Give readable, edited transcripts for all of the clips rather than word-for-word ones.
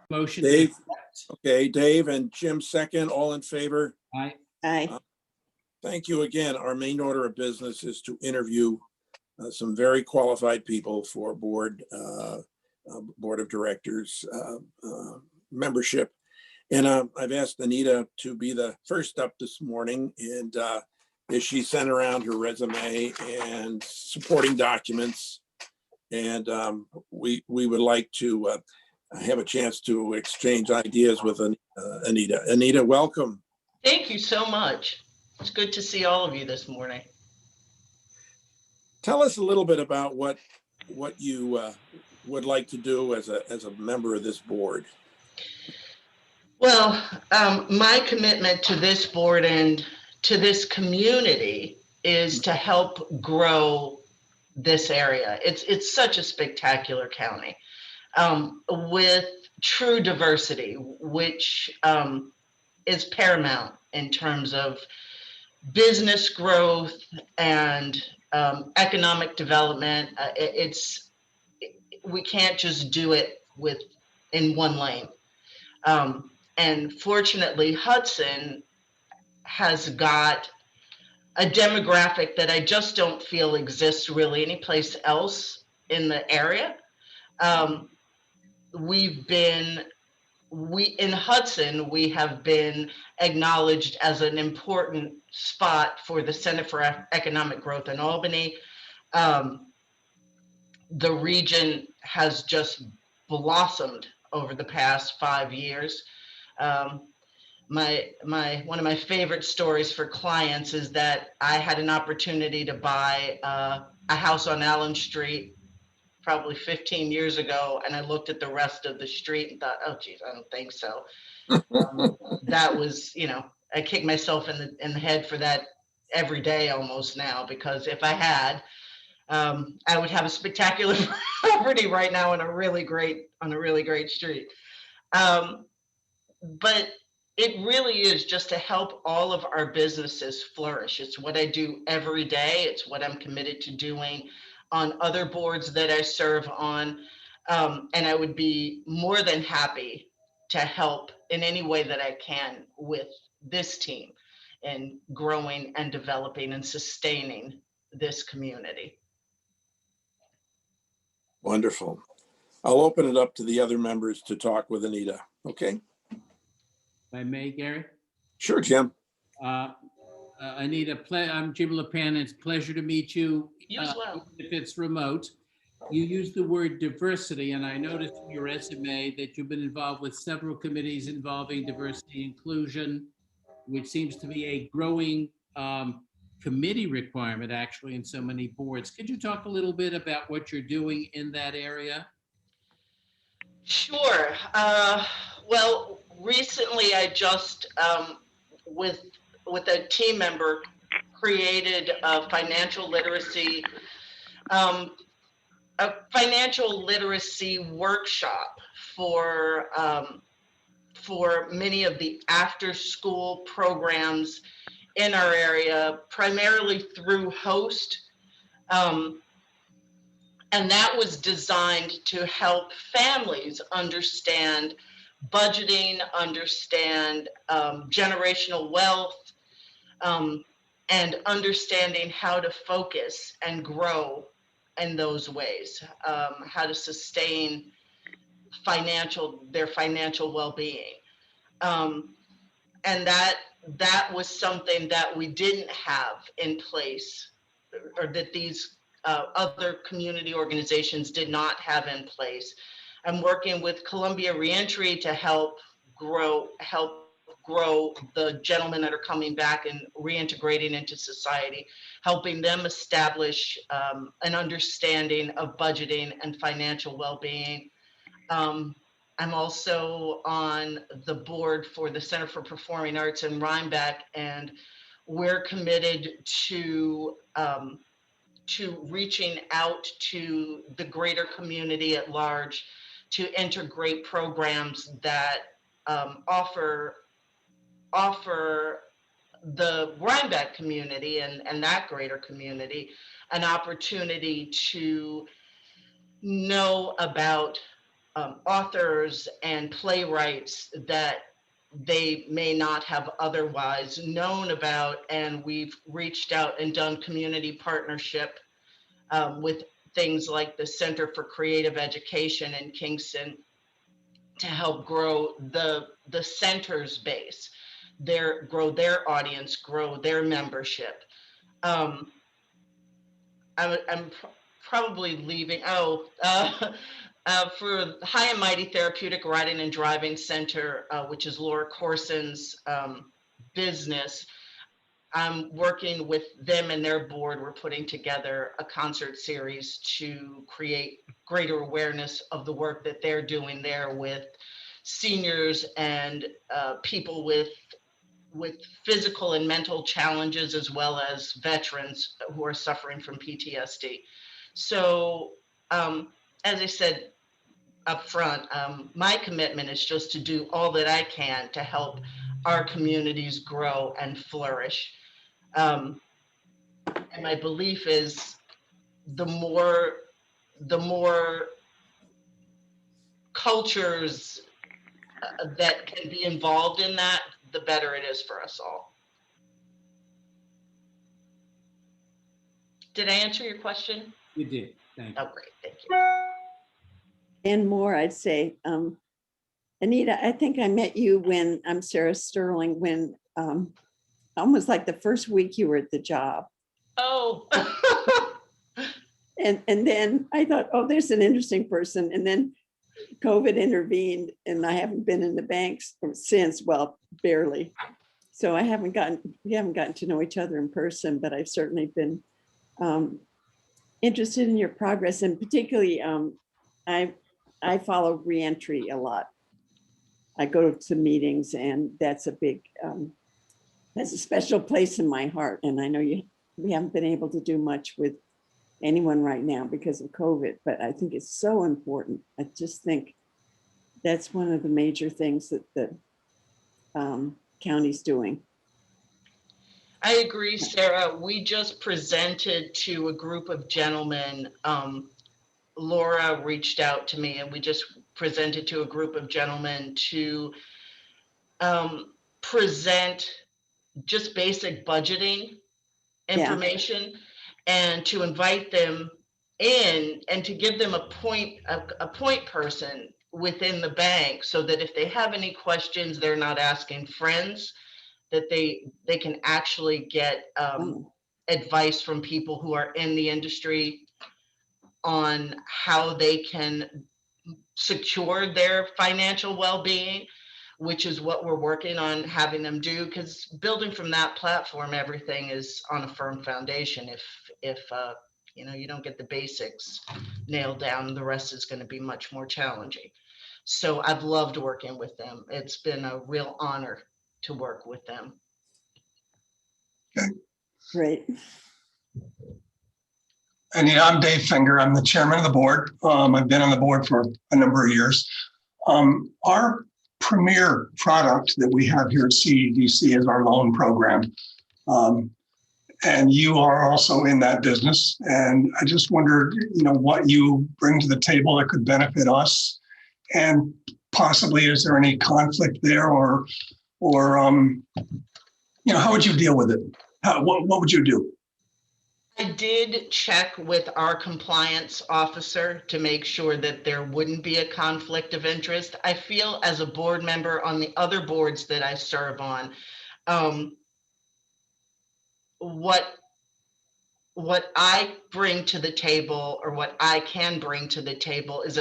Motion. Dave, okay, Dave and Jim second, all in favor? Aye. Aye. Thank you again. Our main order of business is to interview some very qualified people for board of directors membership. And I've asked Anita to be the first up this morning, and as she sent around her resume and supporting documents. And we would like to have a chance to exchange ideas with Anita. Anita, welcome. Thank you so much. It's good to see all of you this morning. Tell us a little bit about what you would like to do as a member of this board. Well, my commitment to this board and to this community is to help grow this area. It's such a spectacular county with true diversity, which is paramount in terms of business growth and economic development. We can't just do it in one lane. And fortunately, Hudson has got a demographic that I just don't feel exists really anyplace else in the area. In Hudson, we have been acknowledged as an important spot for the Center for Economic Growth in Albany. The region has just blossomed over the past 5 years. One of my favorite stories for clients is that I had an opportunity to buy a house on Allen Street probably 15 years ago, and I looked at the rest of the street and thought, oh geez, I don't think so. That was, I kick myself in the head for that every day almost now, because if I had, I would have a spectacular property right now on a really great street. But it really is just to help all of our businesses flourish. It's what I do every day. It's what I'm committed to doing on other boards that I serve on. And I would be more than happy to help in any way that I can with this team in growing and developing and sustaining this community. Wonderful. I'll open it up to the other members to talk with Anita. Okay. If I may, Gary? Sure, Jim. Anita, I'm Jim LePan. It's a pleasure to meet you. You as well. If it's remote. You used the word diversity, and I noticed in your resume that you've been involved with several committees involving diversity and inclusion, which seems to be a growing committee requirement actually in so many boards. Could you talk a little bit about what you're doing in that area? Sure. Well, recently I just, with a team member, created a financial literacy workshop for many of the after-school programs in our area, primarily through Host. And that was designed to help families understand budgeting, understand generational wealth, and understanding how to focus and grow in those ways, how to sustain their financial well-being. And that was something that we didn't have in place, or that these other community organizations did not have in place. I'm working with Columbia Reentry to help grow the gentlemen that are coming back and reintegrating into society, helping them establish an understanding of budgeting and financial well-being. I'm also on the board for the Center for Performing Arts in Rhinebeck, and we're committed to reaching out to the greater community at large to integrate programs that offer the Rhinebeck community and that greater community an opportunity to know about authors and playwrights that they may not have otherwise known about. And we've reached out and done community partnership with things like the Center for Creative Education in Kingston to help grow the center's base, grow their audience, grow their membership. I'm probably leaving. For High and Mighty Therapeutic Riding and Driving Center, which is Laura Corson's business, I'm working with them and their board. We're putting together a concert series to create greater awareness of the work that they're doing there with seniors and people with physical and mental challenges, as well as veterans who are suffering from PTSD. So, as I said up front, my commitment is just to do all that I can to help our communities grow and flourish. And my belief is the more cultures that can be involved in that, the better it is for us all. Did I answer your question? You did. Thank you. Oh, great. Thank you. And more, I'd say, Anita, I think I met you when, I'm Sarah Sterling, when almost like the first week you were at the job. Oh. And then I thought, oh, there's an interesting person. And then COVID intervened and I haven't been in the banks since, well, barely. So we haven't gotten to know each other in person, but I've certainly been interested in your progress. And particularly, I follow reentry a lot. I go to meetings and that's a special place in my heart. And I know we haven't been able to do much with anyone right now because of COVID, but I think it's so important. I just think that's one of the major things that the county's doing. I agree, Sarah. We just presented to a group of gentlemen. Laura reached out to me and we just presented to a group of gentlemen to present just basic budgeting information and to invite them in and to give them a point person within the bank so that if they have any questions, they're not asking friends, that they can actually get advice from people who are in the industry on how they can secure their financial well-being, which is what we're working on having them do, because building from that platform, everything is on a firm foundation. If you don't get the basics nailed down, the rest is going to be much more challenging. So I've loved working with them. It's been a real honor to work with them. Okay. Great. And yeah, I'm Dave Finger. I'm the chairman of the board. I've been on the board for a number of years. Our premier product that we have here at CEDC is our loan program. And you are also in that business. And I just wondered, what you bring to the table that could benefit us. And possibly, is there any conflict there or how would you deal with it? What would you do? I did check with our compliance officer to make sure that there wouldn't be a conflict of interest. I feel as a board member on the other boards that I serve on, what I bring to the table, or what I can bring to the table, is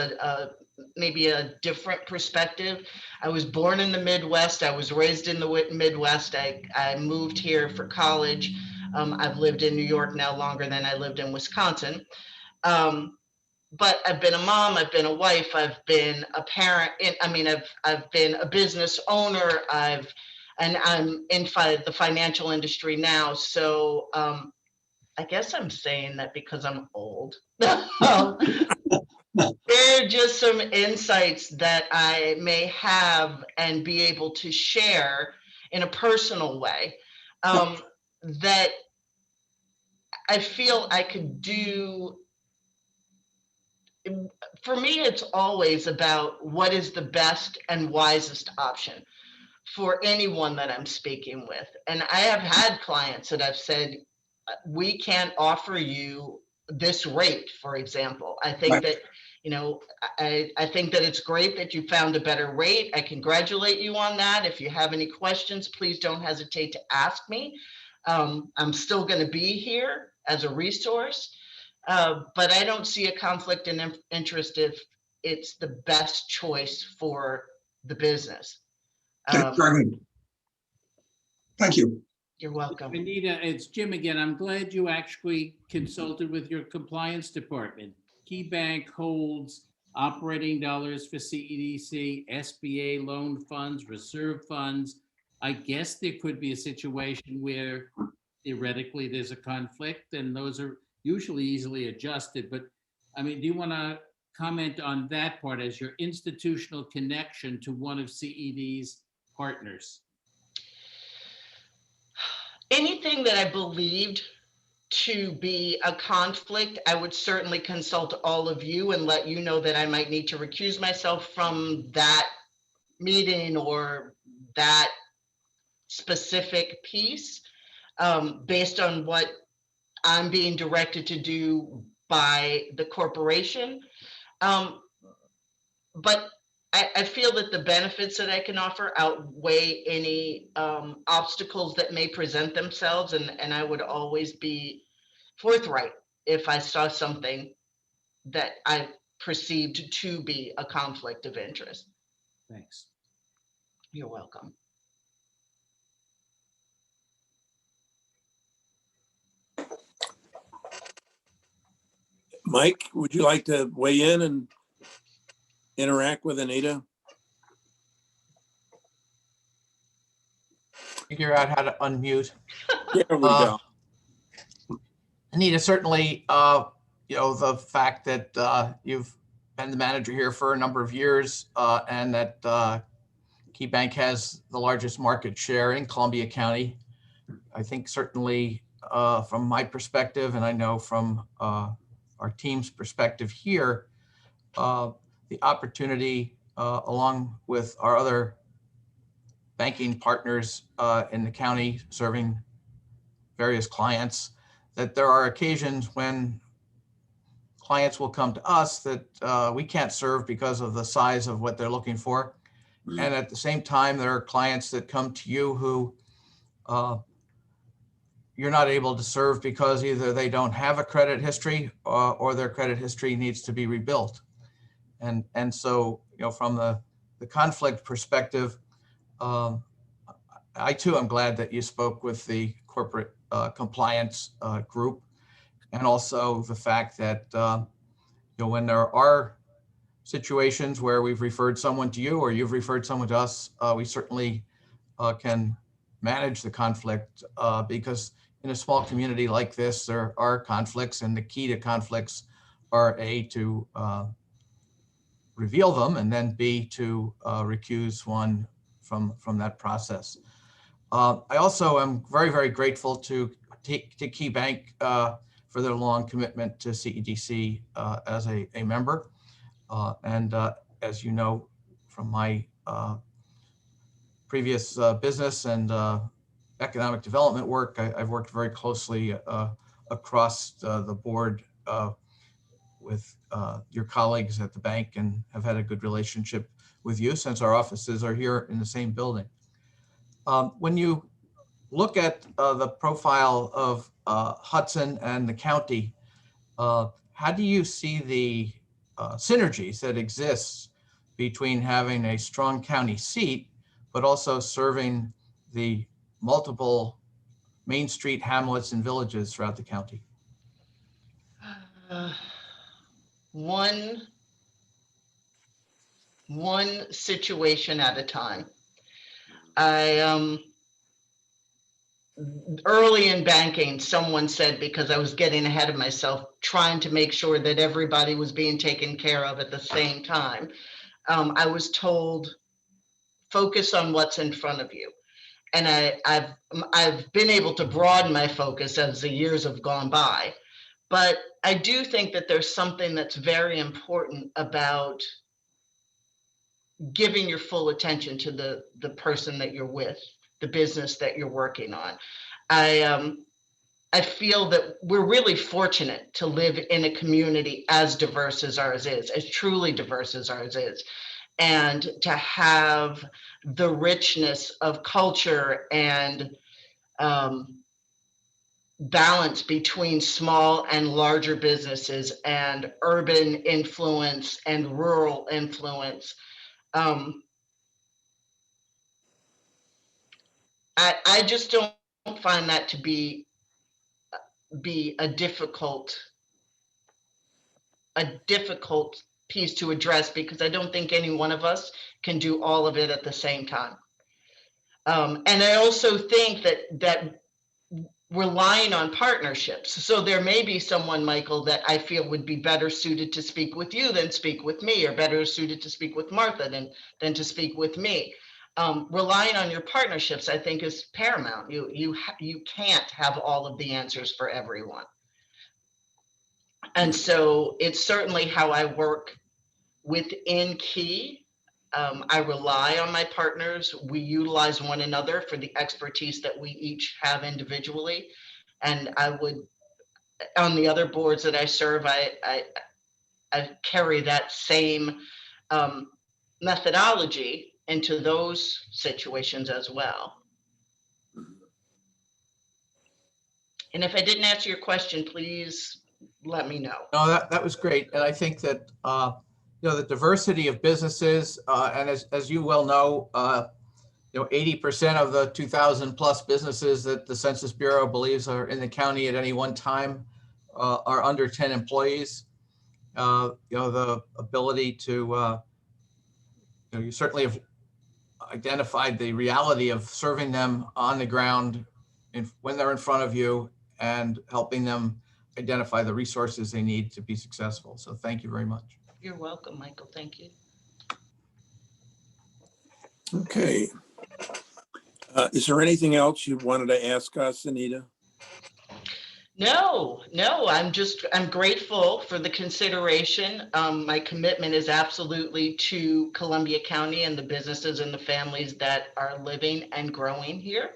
maybe a different perspective. I was born in the Midwest. I was raised in the Midwest. I moved here for college. I've lived in New York now longer than I lived in Wisconsin. But I've been a mom, I've been a wife, I've been a parent. I've been a business owner. I'm in the financial industry now. So I guess I'm saying that because I'm old. There are just some insights that I may have and be able to share in a personal way that I feel I could do for me, it's always about what is the best and wisest option for anyone that I'm speaking with. And I have had clients that I've said, we can't offer you this rate, for example. I think Right. that, you know, I think that it's great that you found a better rate. I congratulate you on that. If you have any questions, please don't hesitate to ask me. I'm still going to be here as a resource, but I don't see a conflict in interest if it's the best choice for the business. Okay, very good. Thank you. You're welcome. Anita, it's Jim again. I'm glad you actually consulted with your compliance department. Key Bank holds operating dollars for CEDC, SBA loan funds, reserve funds. I guess there could be a situation where theoretically there's a conflict, and those are usually easily adjusted. But I mean, do you want to comment on that part as your institutional connection to one of CED's partners? Anything that I believed to be a conflict, I would certainly consult all of you and let you know that I might need to recuse myself from that meeting or that specific piece, based on what I'm being directed to do by the corporation. But I feel that the benefits that I can offer outweigh any obstacles that may present themselves, and I would always be forthright if I saw something that I perceived to be a conflict of interest. Thanks. You're welcome. Mike, would you like to weigh in and interact with Anita? Figure out how to unmute. There we go. Anita, certainly, the fact that you've been the manager here for a number of years and that Key Bank has the largest market share in Columbia County, I think certainly from my perspective, and I know from our team's perspective here, the opportunity along with our other banking partners in the county serving various clients, that there are occasions when clients will come to us that we can't serve because of the size of what they're looking for. And at the same time, there are clients that come to you who you're not able to serve because either they don't have a credit history or their credit history needs to be rebuilt. And so, from the conflict perspective, I too am glad that you spoke with the corporate compliance group, and also the fact that when there are situations where we've referred someone to you or you've referred someone to us, we certainly can manage the conflict because in a small community like this, there are conflicts, and the key to conflicts are A, to reveal them, and then B, to recuse one from that process. I also am very, very grateful to Key Bank for their long commitment to CEDC as a member. And as you know, from my previous business and economic development work, I've worked very closely across the board with your colleagues at the bank and have had a good relationship with you since our offices are here in the same building. When you look at the profile of Hudson and the county, how do you see the synergies that exist between having a strong county seat, but also serving the multiple Main Street hamlets and villages throughout the county? One situation at a time. Early in banking, someone said, because I was getting ahead of myself, trying to make sure that everybody was being taken care of at the same time, I was told, focus on what's in front of you. And I've been able to broaden my focus as the years have gone by. But I do think that there's something that's very important about giving your full attention to the person that you're with, the business that you're working on. I feel that we're really fortunate to live in a community as diverse as ours is, as truly diverse as ours is, and to have the richness of culture and balance between small and larger businesses and urban influence and rural influence. I just don't find that to be a difficult piece to address, because I don't think any one of us can do all of it at the same time. And I also think that relying on partnerships. So there may be someone, Michael, that I feel would be better suited to speak with you than speak with me, or better suited to speak with Martha than to speak with me. Relying on your partnerships, I think, is paramount. You can't have all of the answers for everyone. And so it's certainly how I work within Key. I rely on my partners. We utilize one another for the expertise that we each have individually. And I would, on the other boards that I serve, I carry that same methodology into those situations as well. And if I didn't answer your question, please let me know. No, that was great. And I think that, the diversity of businesses, and as you well know, 80% of the 2,000 plus businesses that the Census Bureau believes are in the county at any one time are under 10 employees. The ability to, you certainly have identified the reality of serving them on the ground when they're in front of you and helping them identify the resources they need to be successful. So thank you very much. You're welcome, Michael. Thank you. Okay. Is there anything else you wanted to ask us, Anita? No, I'm grateful for the consideration. My commitment is absolutely to Columbia County and the businesses and the families that are living and growing here.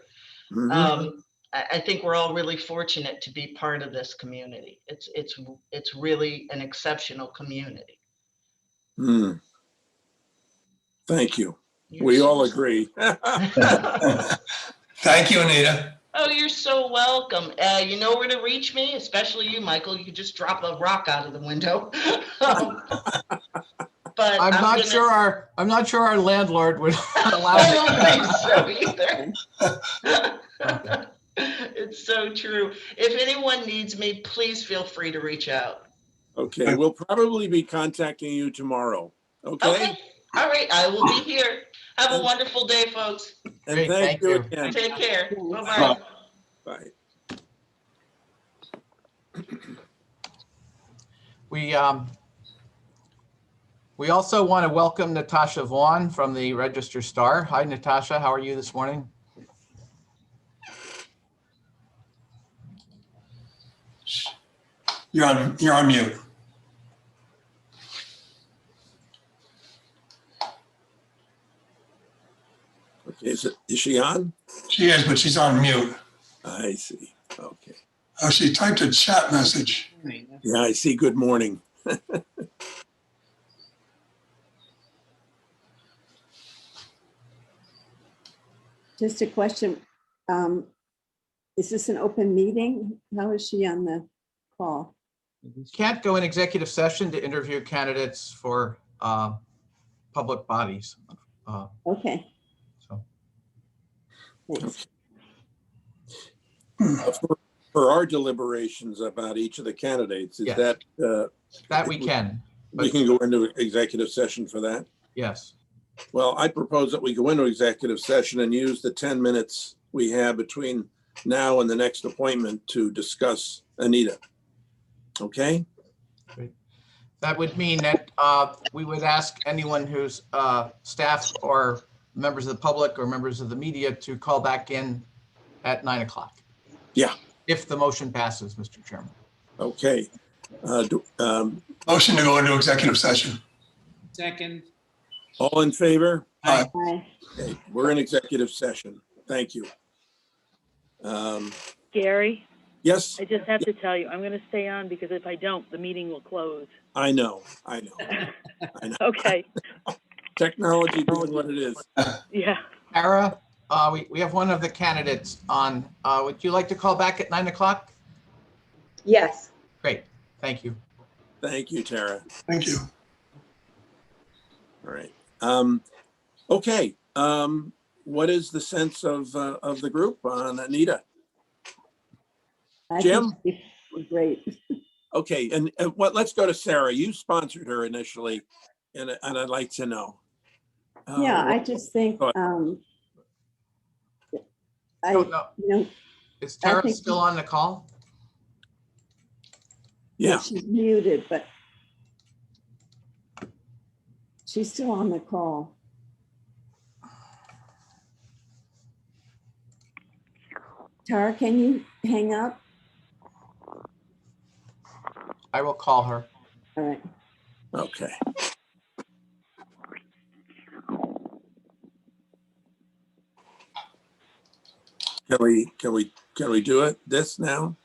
Mhm. I think we're all really fortunate to be part of this community. It's really an exceptional community. Thank you. You're We so all agree. Thank you, Anita. Oh, you're so welcome. You know where to reach me, especially you, Michael. You could just drop a rock out of the window. But I'm not sure our landlord would allow I it. don't think so either. It's so true. If anyone needs me, please feel free to reach out. Okay, we'll probably be contacting you tomorrow. Okay? Okay. All right. I will be here. Have a wonderful day, folks. And Great, thank thank you you. again. Take care. Bye-bye. Bye. We also want to welcome Natasha Vaughn from the Register Star. Hi, Natasha. How are you this morning? You're on mute. Okay, is she on? She is, but she's on mute. I see. Okay. Oh, she typed a chat message. Yeah, I see. Good morning. Just a question. Is this an open meeting? How is she on the call? Can't go in executive session to interview candidates for public bodies. Okay. So Thanks. For our deliberations about each of the candidates, is Yes. that we can, we can go into executive session for that? yes. Well, I propose that we go into executive session and use the 10 minutes we have between now and the next appointment to discuss Anita. Okay? That would mean that we would ask anyone who's staff or members of the public or members of the media to call back in at 9 o'clock. Yeah. If the motion passes, Mr. Chairman. Okay. Motion to go into executive session. Second. All in favor? Aye. Bye. Okay, we're in executive session. Thank you. Gary, Yes, I just have to tell you, I'm going to stay on because if I don't, the meeting will close. I know. I know. Okay, Technology being what it is. yeah. Tara, we have one of the candidates on. Would you like to call back at 9 o'clock? Yes. Great, thank you. Thank you, Tara. Thank you. All right. Okay. What is the sense of the group on Anita? I think Jim? she'd be great. Okay, and let's go to Sarah. You sponsored her initially, and I'd like to know. Yeah, I just think, Go Oh, no. you know, Is Tara think- still on the call? Yeah, she's muted, but she's still on the call. Tara, can you hang up? I will call her. All right. okay. Can we do it this now?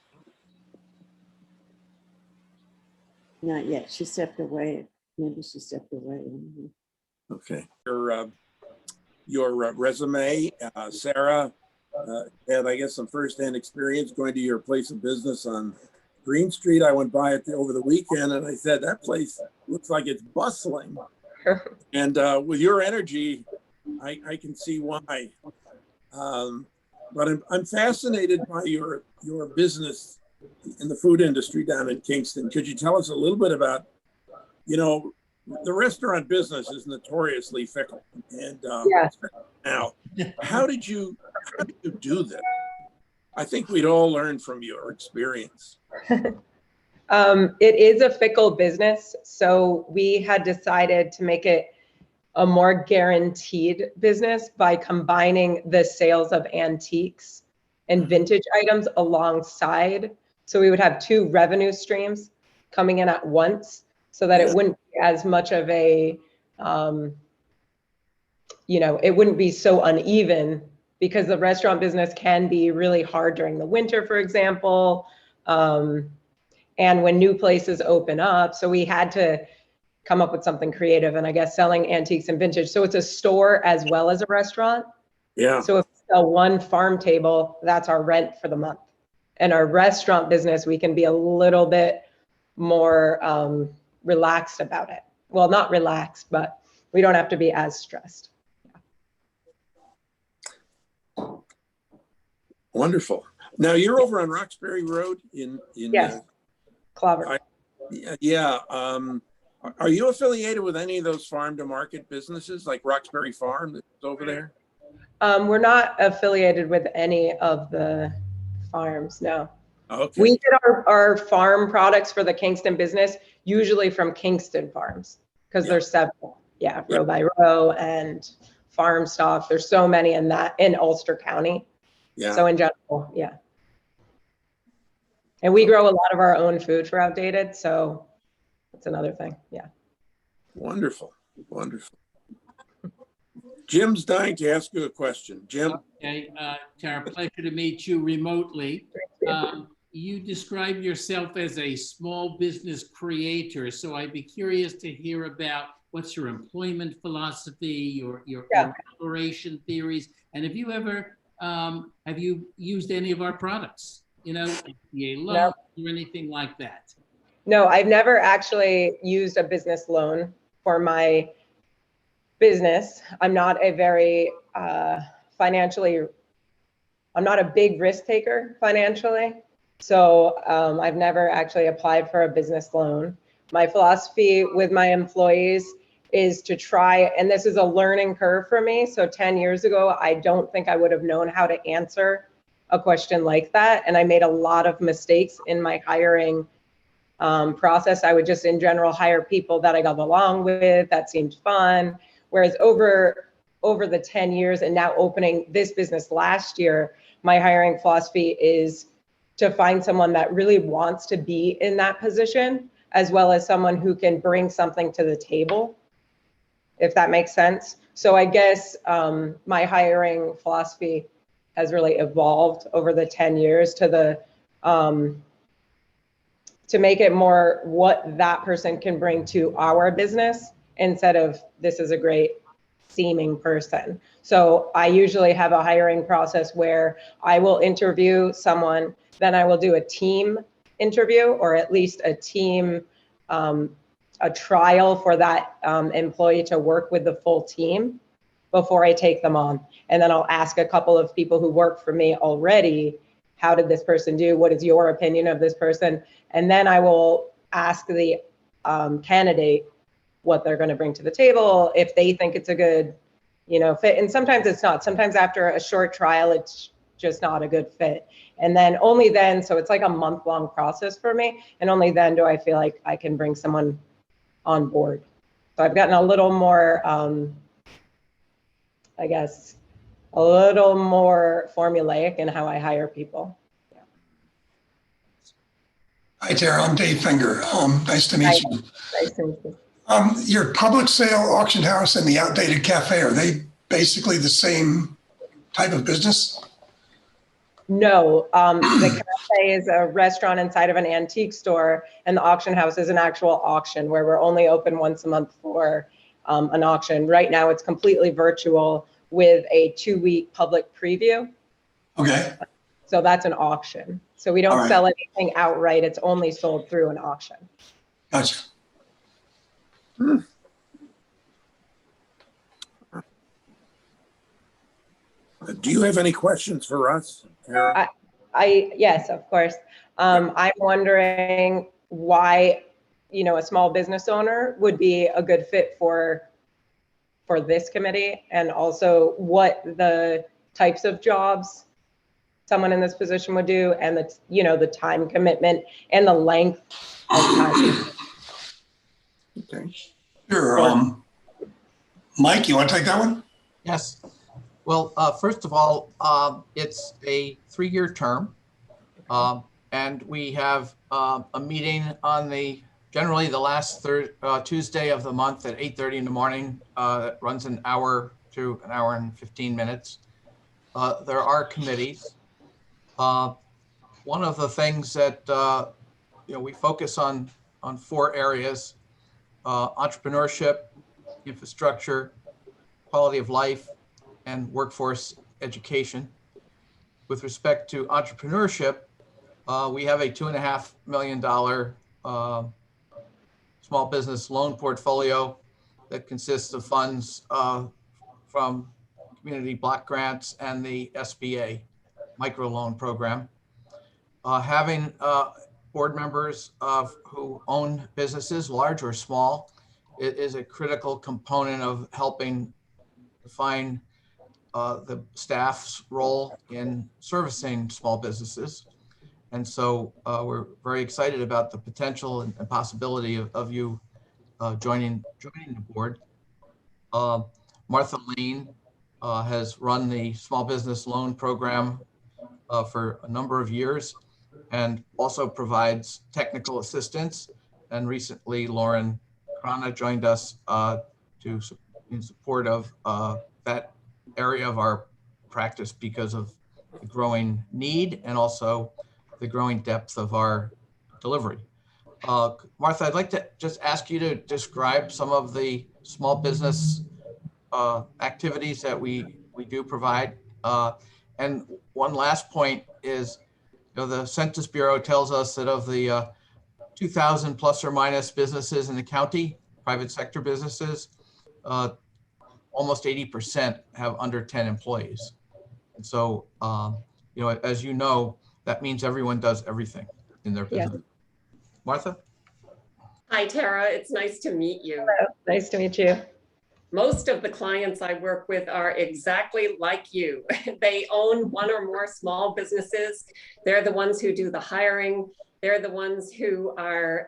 Not yet. She stepped away. Maybe she stepped away. Okay. Your resume, Sarah, had, I guess, some firsthand experience going to your place of business on Green Street. I went by it over the weekend and I said, that place looks like it's bustling. And with your energy, I can see why. But I'm fascinated by your business in the food industry down in Kingston. Could you tell us a little bit about, the restaurant business is notoriously fickle. And Yeah. now, how did you do this? I think we'd all learn from your experience. It is a fickle business. So we had decided to make it a more guaranteed business by combining the sales of antiques and vintage items alongside. So we would have two revenue streams coming in at once so that it wouldn't be as much of a, it wouldn't be so uneven because the restaurant business can be really hard during the winter, for example, and when new places open up. So we had to come up with something creative, and I guess selling antiques and vintage. So it's a store as well as a restaurant. Yeah. So if we sell one farm table, that's our rent for the month. And our restaurant business, we can be a little bit more relaxed about it. Well, not relaxed, but we don't have to be as stressed. Wonderful. Now you're over on Roxbury Road in Yes. Clover. Yeah. Are you affiliated with any of those farm to market businesses like Roxbury Farm that's over there? We're not affiliated with any of the farms, no. Okay. We get our farm products for the Kingston business, usually from Kingston Farms, because there's several. Yeah, row by row and farm stock. There's so many in Ulster County. Yeah. So in general, yeah. And we grow a lot of our own food for Outdated, so that's another thing, yeah. Wonderful. Wonderful. Jim's dying to ask you a question. Jim? Okay, Tara, pleasure to meet you remotely. You describe yourself as a small business creator, so I'd be curious to hear about what's your employment philosophy, your operation theories, and have you ever used any of our products? FBA loans or anything like that? No, I've never actually used a business loan for my business. I'm not a very I'm not a big risk taker financially. So I've never actually applied for a business loan. My philosophy with my employees is to try, and this is a learning curve for me. So 10 years ago, I don't think I would have known how to answer a question like that. And I made a lot of mistakes in my hiring process. I would just in general hire people that I got along with, that seemed fun. Whereas over the 10 years and now opening this business last year, my hiring philosophy is to find someone that really wants to be in that position, as well as someone who can bring something to the table, if that makes sense. So I guess my hiring philosophy has really evolved over the 10 years to the to make it more what that person can bring to our business instead of this is a great seeming person. So I usually have a hiring process where I will interview someone, then I will do a team interview, or at least a team, a trial for that employee to work with the full team before I take them on. And then I'll ask a couple of people who work for me already, how did this person do? What is your opinion of this person? And then I will ask the candidate what they're going to bring to the table, if they think it's a good, fit. And sometimes it's not. Sometimes after a short trial, it's just not a good fit. And then only then, so it's like a month-long process for me. And only then do I feel like I can bring someone on board. So I've gotten a little more, I guess, a little more formulaic in how I hire people. Yeah. Hi, Tara. I'm Dave Finger. Nice to meet you. Nice to meet you. Your public sale auction house and the outdated cafe, are they basically the same type of business? No, the cafe is a restaurant inside of an antique store, and the auction house is an actual auction where we're only open once a month for an auction. Right now, it's completely virtual with a 2-week public preview. Okay. So that's an auction. So we don't sell anything outright. It's only sold through an auction. Gotcha. Do you have any questions for us, Tara? Yes, of course. I'm wondering why, a small business owner would be a good fit for this committee, and also what the types of jobs someone in this position would do, and the time commitment and the length of time. Okay. Sure. Mike, you want to take that one? Yes. Well, first of all, it's a 3-year term, and we have a meeting on generally the last Tuesday of the month at 8:30 in the morning. That runs an hour to an hour and 15 minutes. There are committees. One of the things that we focus on 4 areas: entrepreneurship, infrastructure, quality of life, and workforce education. With respect to entrepreneurship, we have a $2.5 million small business loan portfolio that consists of funds from community block grants and the SBA microloan program. Having board members who own businesses, large or small, it is a critical component of helping define the staff's role in servicing small businesses. And so we're very excited about the potential and possibility of you joining the board. Martha Lane has run the small business loan program for a number of years, and also provides technical assistance. And recently, Lauren Krana joined us in support of that area of our practice because of the growing need and also the growing depth of our delivery. Martha, I'd like to just ask you to describe some of the small business activities that we do provide. And one last point is, the Census Bureau tells us that of the 2,000 plus or minus businesses in the county, private sector businesses, almost 80% have under 10 employees. And so, as you know, that means everyone does everything in their business. Yeah. Martha? Hi, Tara. It's nice to meet you. Hello. Nice to meet you. Most of the clients I work with are exactly like you. They own one or more small businesses. They're the ones who do the hiring. They're the ones who are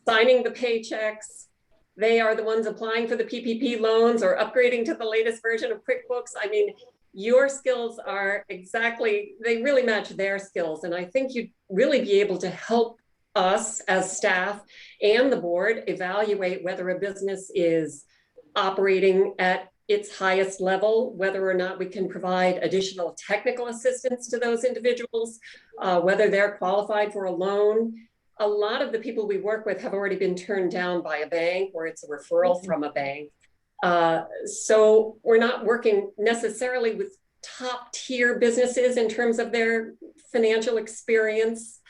signing the paychecks. They are the ones applying for the PPP loans or upgrading to the latest version of QuickBooks. I mean, your skills are exactly, they really match their skills. And I think you'd really be able to help us as staff and the board evaluate whether a business is operating at its highest level, whether or not we can provide additional technical assistance to those individuals, whether they're qualified for a loan. A lot of the people we work with have already been turned down by a bank or it's a referral from a bank. So we're not working necessarily with top tier businesses in terms of their financial experience.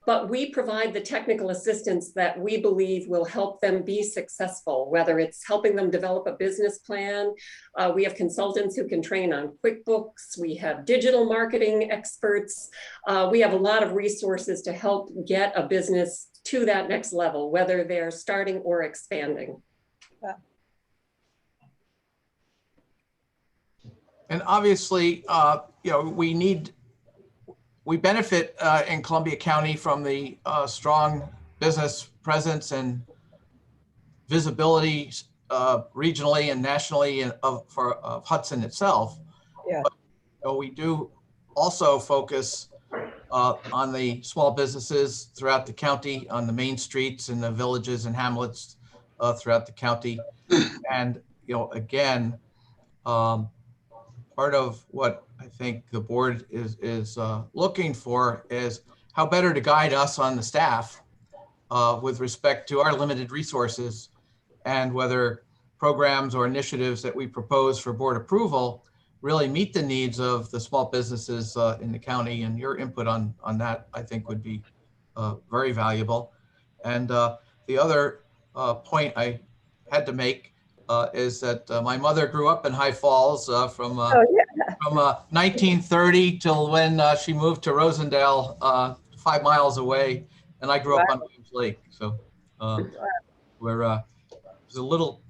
But we provide the technical assistance that we believe will help them be successful, whether it's helping them develop a business plan. We have consultants who can train on QuickBooks. We have digital marketing experts. We have a lot of resources to help get a business to that next level, whether they're starting or expanding. And obviously, we benefit in Columbia County from the strong business presence and visibility regionally and nationally of Hudson itself. Yeah. But we do also focus on the small businesses throughout the county, on the main streets and the villages and hamlets throughout the county. And, again, part of what I think the board is looking for is how better to guide us on the staff with respect to our limited resources, and whether programs or initiatives that we propose for board approval really meet the needs of the small businesses in the county. And your input on that, I think, would be very valuable. And the other point I had to make is that my mother grew up in High Falls from 1930 till when she moved to Rosendale, 5 miles away, and I grew up on Williams Lake. So we're there's a little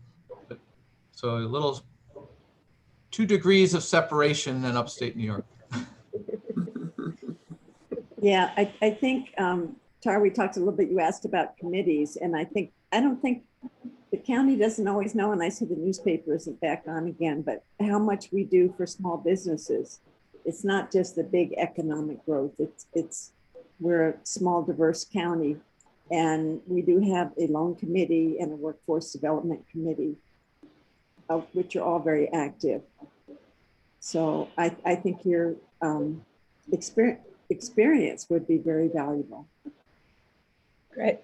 2 degrees of separation in upstate New York. Yeah, I think, Tara, we talked a little bit, you asked about committees, and I don't think the county doesn't always know, and I see the newspaper isn't back on again, but how much we do for small businesses. It's not just the big economic growth. We're a small, diverse county, and we do have a loan committee and a workforce development committee, which are all very active. So I think your experience would be very valuable. Great.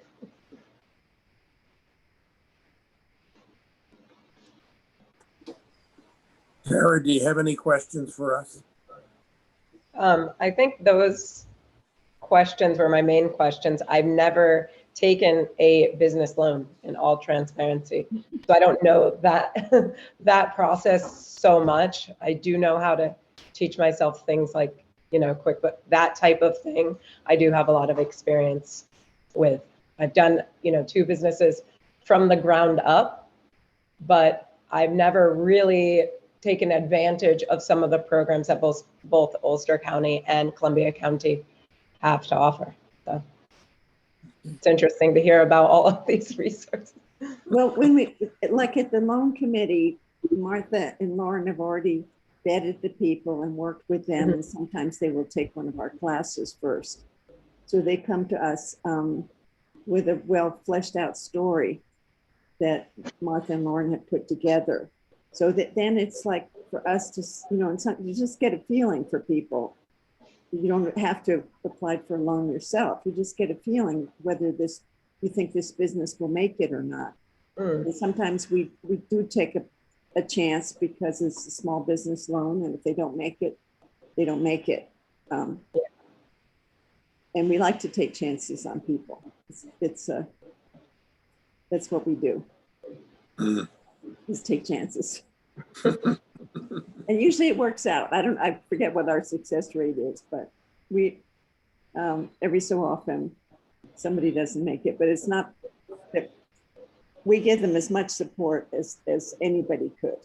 Tara, do you have any questions for us? I think those questions were my main questions. I've never taken a business loan, in all transparency, so I don't know that process so much. I do know how to teach myself things like, quick, but that type of thing, I do have a lot of experience with. I've done, 2 businesses from the ground up, but I've never really taken advantage of some of the programs that both Ulster County and Columbia County have to offer. So it's interesting to hear about all of these resources. Well, when we, like at the loan committee, Martha and Lauren have already vetted the people and worked with them, and sometimes they will take one of our classes first. So they come to us with a well fleshed out story that Martha and Lauren have put together. So that then it's like for us to, you just get a feeling for people. You don't have to apply for a loan yourself. You just get a feeling whether you think this business will make it or not. And sometimes we do take a chance because it's a small business loan, and if they don't make it, they don't make it. And we like to take chances on people. That's what we do. Is take chances. And usually it works out. I forget what our success rate is, but we every so often somebody doesn't make it, but it's not that we give them as much support as anybody could.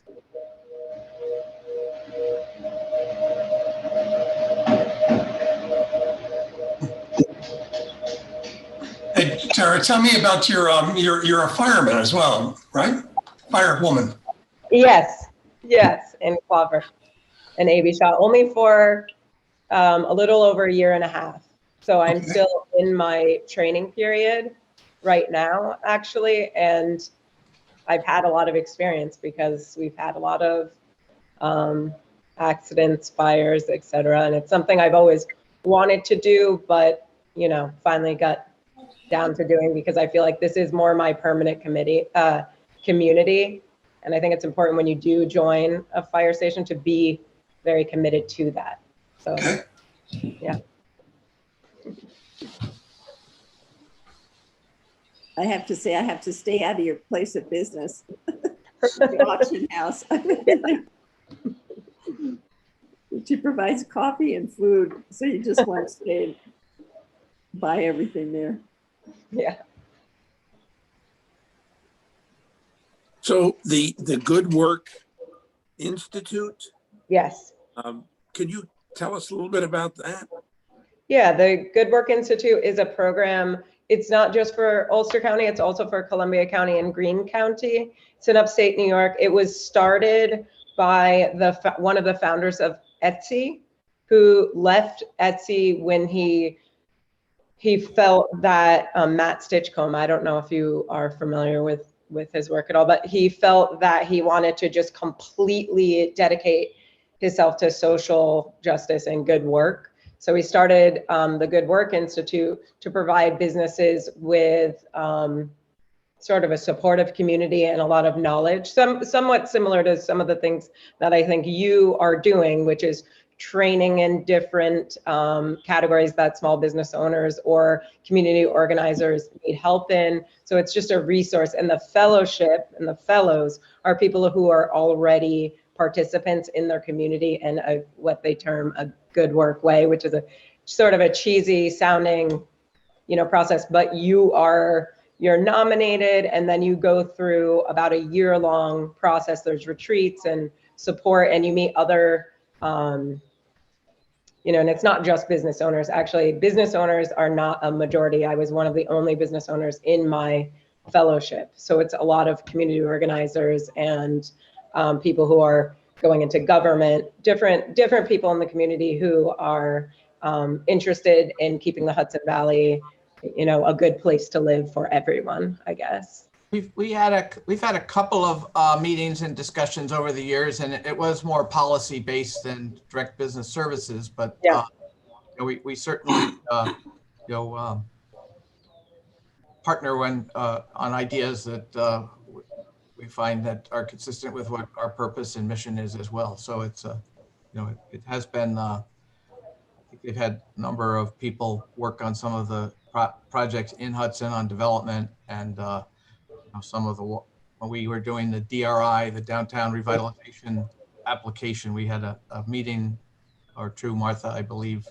Hey, Tara, tell me about you're a fireman as well, right? Firewoman. Yes, in Clover. an AB shot, only for a little over a year and a half. So I'm Okay. still in my training period right now, actually, and I've had a lot of experience because we've had a lot of accidents, fires, et cetera. And it's something I've always wanted to do, but, you know, finally got down to doing because I feel like this is more my permanent community. And I think it's important when you do join a fire station to be very committed to that. So, Okay. yeah. I have to say, I have to stay out of your place of business. The auction house. She provides coffee and food, so you just want to stay and buy everything there. Yeah. So the Good Work Institute, Yes. could you tell us a little bit about that? Yeah, the Good Work Institute is a program. It's not just for Ulster County, it's also for Columbia County and Greene County. It's in upstate New York. It was started by one of the founders of Etsy, who left Etsy when he felt that Matt Stitchcomb, I don't know if you are familiar with his work at all, but he felt that he wanted to just completely dedicate himself to social justice and good work. So he started the Good Work Institute to provide businesses with sort of a supportive community and a lot of knowledge, somewhat similar to some of the things that I think you are doing, which is training in different categories that small business owners or community organizers need help in. So it's just a resource. And the fellowship and the fellows are people who are already participants in their community and what they term a good work way, which is a sort of a cheesy sounding, process, but you're nominated and then you go through about a year-long process. There's retreats and support and you meet other, and it's not just business owners. Actually, business owners are not a majority. I was one of the only business owners in my fellowship. So it's a lot of community organizers and people who are going into government, different people in the community who are interested in keeping the Hudson Valley, a good place to live for everyone, I guess. We've had a couple of meetings and discussions over the years, and it was more policy based than direct business services. But yeah, we certainly partner on ideas that we find that are consistent with what our purpose and mission is as well. So it's it has been. I think they've had a number of people work on some of the projects in Hudson on development and. Some of when we were doing the DRI, the downtown revitalization application, we had a meeting or two, Martha, I believe,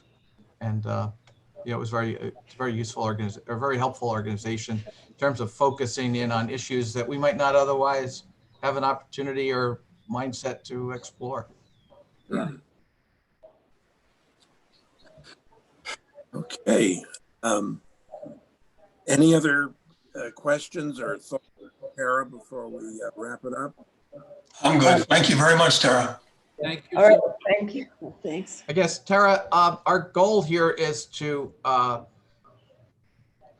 and it was it's a very useful a very helpful organization in terms of focusing in on issues that we might not otherwise have an opportunity or mindset to explore. Yeah. Okay. Any other questions or thoughts, Tara, before we wrap it up? I'm good. Thank you very much, Tara. Thank you. All right, thank you. Well, thanks. I guess, Tara, our goal here is to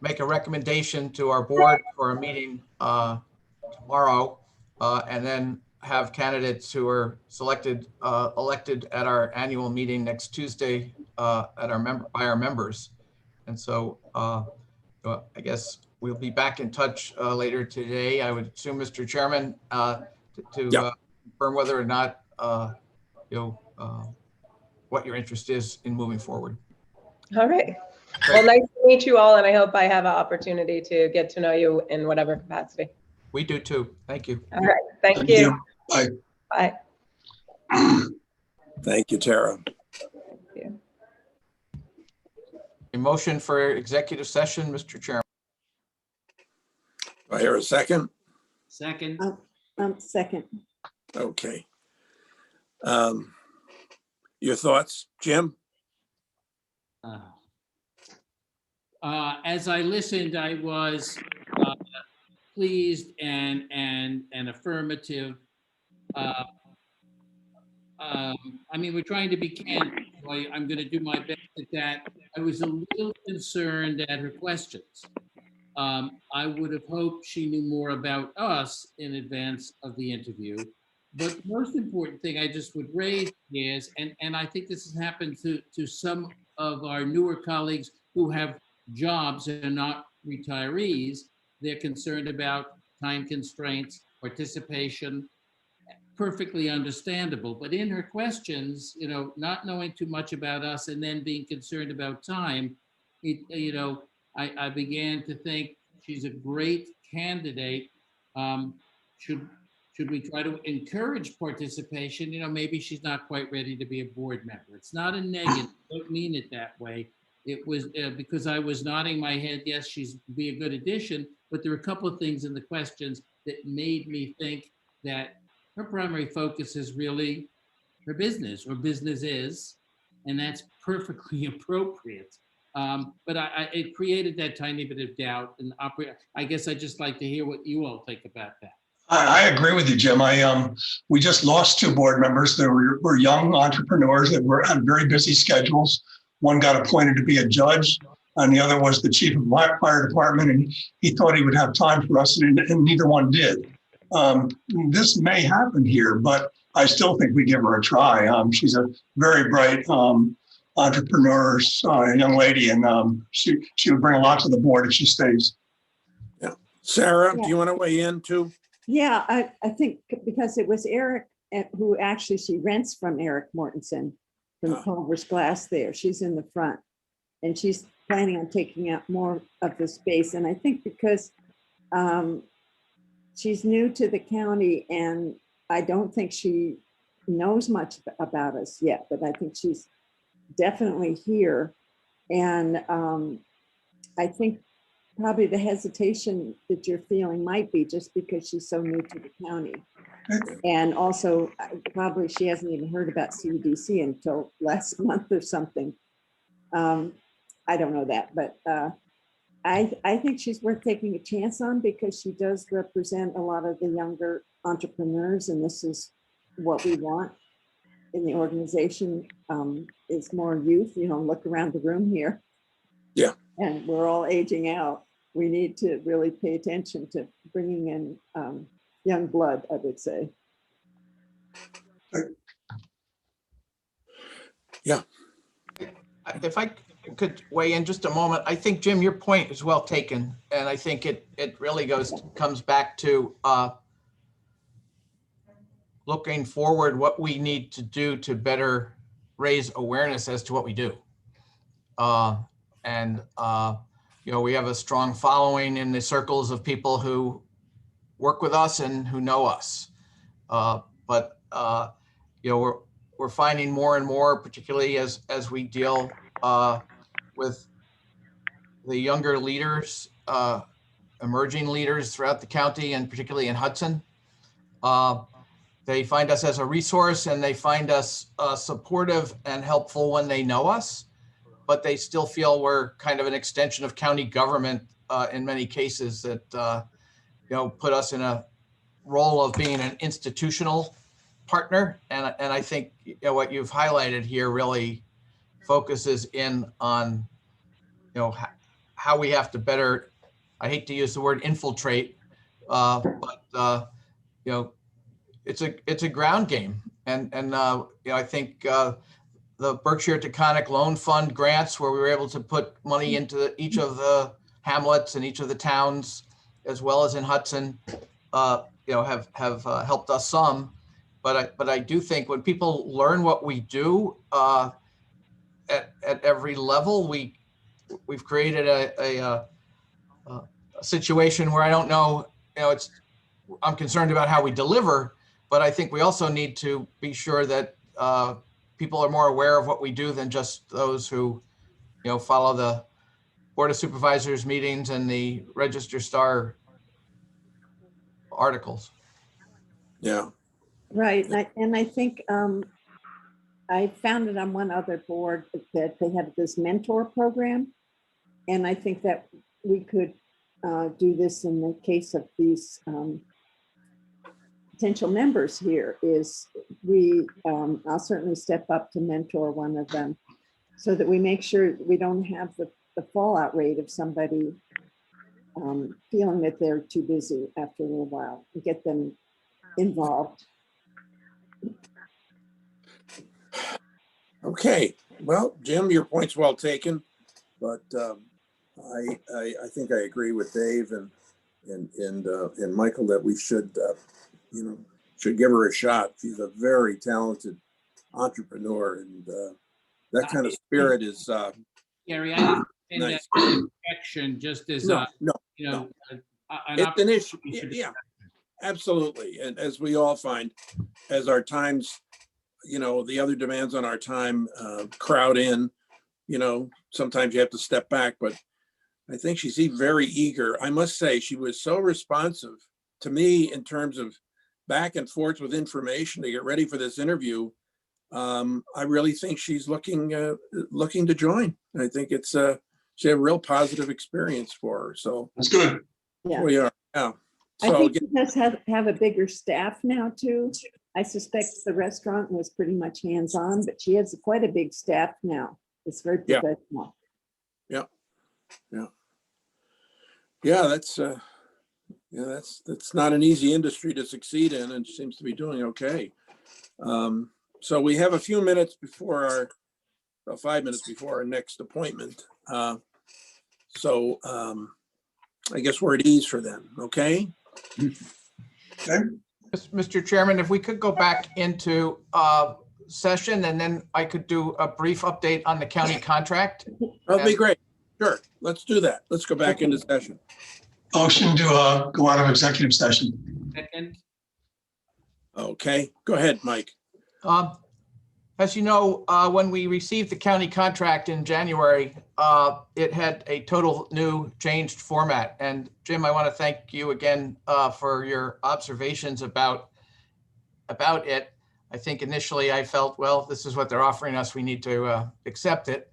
make a recommendation to our board for a meeting tomorrow, and then have candidates who are elected at our annual meeting next Tuesday by our members. And so I guess we'll be back in touch later today. I would assume, Mr. Chairman, to confirm whether or not what your interest is in moving forward. All right. Well, nice to meet you all, and I hope I have an opportunity to get to know you in whatever capacity. We do too. Thank you. All right. Thank you. Bye. Bye. Thank you, Tara. Thank you. A motion for executive session, Mr. Chairman. Do I hear a second? Second. Second. Okay. Your thoughts, Jim? As I listened, I was pleased and affirmative. I mean, we're trying to be candid. So I'm going to do my best at that. I was a little concerned at her questions. I would have hoped she knew more about us in advance of the interview. But the most important thing I just would raise is, and I think this has happened to some of our newer colleagues who have jobs and are not retirees, they're concerned about time constraints, participation, perfectly understandable. But in her questions, not knowing too much about us and then being concerned about time, I began to think she's a great candidate. Um, should should we try to encourage participation? Maybe she's not quite ready to be a board member. It's not a negative. I don't mean it that way. It was because I was nodding my head. Yes, she's be a good addition. But there were a couple of things in the questions that made me think that her primary focus is really her business or business is, and that's perfectly appropriate. But it created that tiny bit of doubt and I guess I'd just like to hear what you all think about that. I agree with you, Jim. We just lost 2 board members that were young entrepreneurs that had very busy schedules. One got appointed to be a judge, and the other was the chief of my fire department, and he thought he would have time for us, and neither one did. This may happen here, but I still think we give her a try. She's a very bright entrepreneur, young lady, and she would bring a lot to the board if she stays. Yeah. Sarah, Yeah. do you want to weigh in too? Yeah, I think because it was Eric who actually, she rents from Eric Mortensen from Culver's Glass there. She's in the front and she's planning on taking out more of the space. And I think because she's new to the county and I don't think she knows much about us yet, but I think she's definitely here. And I think probably the hesitation that you're feeling might be just because she's so new to the county. And also probably she hasn't even heard about CEDC until last month or something. I don't know that, but I think she's worth taking a chance on because she does represent a lot of the younger entrepreneurs, and this is what we want in the organization, is more youth. Look around the room here. Yeah. And we're all aging out. We need to really pay attention to bringing in young blood, I would say. Yeah. If I could weigh in just a moment, I think, Jim, your point is well taken. And I think it really comes back to looking forward, what we need to do to better raise awareness as to what we do. We have a strong following in the circles of people who work with us and who know us. We're finding more and more, particularly as we deal with the younger leaders, emerging leaders throughout the county and particularly in Hudson. They find us as a resource and they find us supportive and helpful when they know us, but they still feel we're kind of an extension of county government in many cases that put us in a role of being an institutional partner. And I think what you've highlighted here really focuses in on how we have to better, I hate to use the word infiltrate, but it's a ground game. And I think the Berkshire Taconic Loan Fund grants, where we were able to put money into each of the hamlets and each of the towns, as well as in Hudson, have helped us some. But I do think when people learn what we do at every level, we've created a situation where I don't know, I'm concerned about how we deliver, but I think we also need to be sure that people are more aware of what we do than just those who, follow the Board of Supervisors meetings and the Register Star articles. Yeah. Right. And I think I found it on one other board that they have this mentor program. And I think that we could do this in the case of these potential members here is I'll certainly step up to mentor one of them so that we make sure we don't have the fallout rate of somebody feeling that they're too busy after a little while, and get them involved. Okay, well, Jim, your point's well taken, but I think I agree with Dave and Michael that we should give her a shot. She's a very talented entrepreneur, and that kind of spirit is Gary, I didn't in nice. that action, just as No, an it's an issue. opportunity for Yeah, absolutely. And as we all find, as our times, the other demands on our time crowd in, sometimes you have to step back, but I think she's very eager. I must say, she was so responsive to me in terms of back and forth with information to get ready for this interview. I really think she's looking to join. I think it's she had a real positive experience for her. So That's good. Yeah. we are. Yeah. I So think she does have a bigger staff now too. I suspect the restaurant was pretty much hands-on, but she has quite a big staff now. It's very Yeah. professional. that's not an easy industry to succeed in, and seems to be doing okay. So we have a few minutes before about 5 minutes before our next appointment. So I guess we're at ease for them. Okay. Okay. Mr. Chairman, if we could go back into session and then I could do a brief update on the county contract. That'd be great. Sure. Let's do that. Let's go back into session. Motion to go out of executive session. And Okay. Go ahead, Mike. As you know, when we received the county contract in January, it had a total new changed format. And Jim, I want to thank you again for your observations about it. I think initially I felt, well, this is what they're offering us. We need to accept it.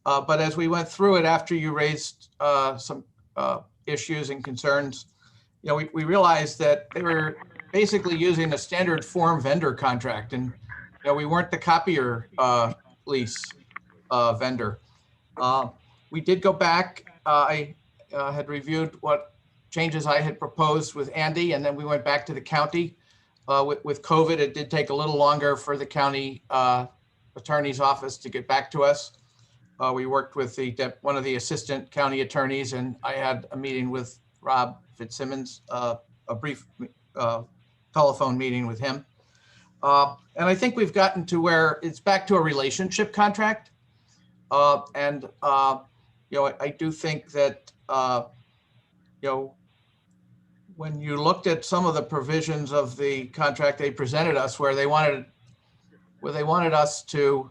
But as we went through it, after you raised some issues and concerns, we realized that they were basically using a standard form vendor contract, and we weren't the copier lease vendor. We did go back. I had reviewed what changes I had proposed with Andy, and then we went back to the county. With COVID, it did take a little longer for the county attorney's office to get back to us. We worked with one of the assistant county attorneys, and I had a meeting with Rob Fitzsimmons, a brief telephone meeting with him. And I think we've gotten to where it's back to a relationship contract. And I do think that, when you looked at some of the provisions of the contract they presented us, where they wanted us to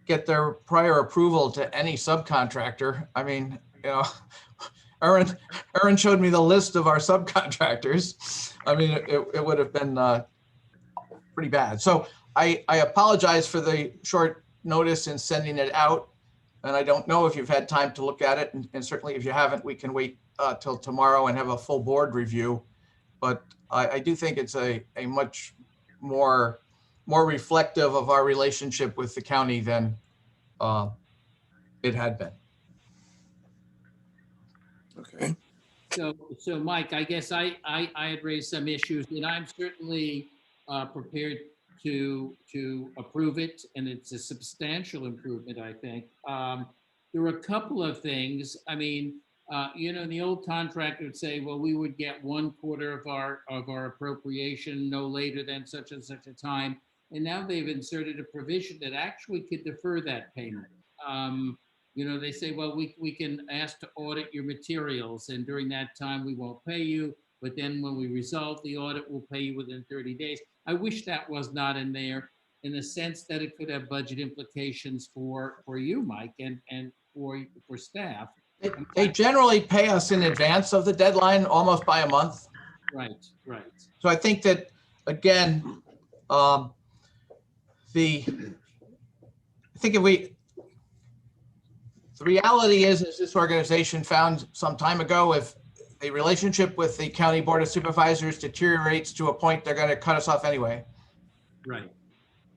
get their prior approval to any subcontractor. I mean, Erin showed me the list of our subcontractors. I mean, it would have been pretty bad. So I apologize for the short notice in sending it out. And I don't know if you've had time to look at it. And certainly if you haven't, we can wait till tomorrow and have a full board review. But I do think it's a much more reflective of our relationship with the county than it had been. Okay. So Mike, I guess I had raised some issues, and I'm certainly prepared to approve it, and it's a substantial improvement, I think. There were a couple of things. I mean, the old contract would say, well, we would get 1/4 of our appropriation no later than such and such a time. And now they've inserted a provision that actually could defer that payment. They say, well, we can ask to audit your materials, and during that time we won't pay you. But then when we resolve the audit, we'll pay you within 30 days. I wish that was not in there, in the sense that it could have budget implications for you, Mike, and for staff. They generally pay us in advance of the deadline, almost by a month. Right. So I think that, again, the reality is this organization found some time ago, if the relationship with the county board of supervisors deteriorates to a point they're going to cut us off anyway. Right.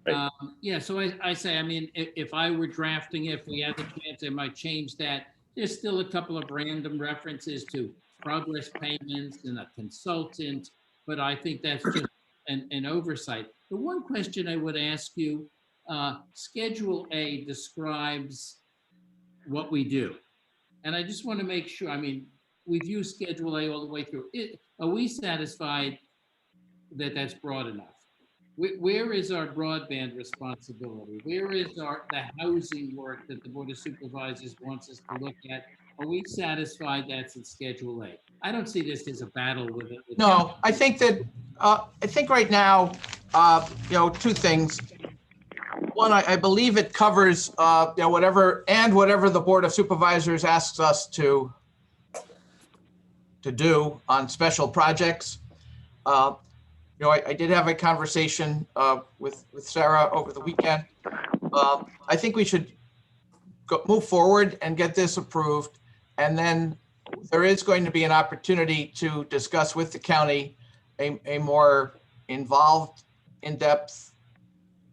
Right. Yeah, so I say, I mean, if I were drafting, if we had the chance, I might change that. There's still a couple of random references to progress payments and a consultant, but I think that's just an oversight. The one question I would ask you, Schedule A describes what we do. And I just want to make sure, I mean, we've used Schedule A all the way through. Are we satisfied that that's broad enough? Where is our broadband responsibility? Where is the housing work that the Board of Supervisors wants us to look at? Are we satisfied that's in Schedule A? I don't see this as a battle with it. No, I think that, I think right now, you know, two things. One, I believe it covers, you know, whatever the Board of Supervisors asks us to do on special projects. You know, I did have a conversation with Sarah over the weekend. I think we should move forward and get this approved. And then there is going to be an opportunity to discuss with the county a more involved, in-depth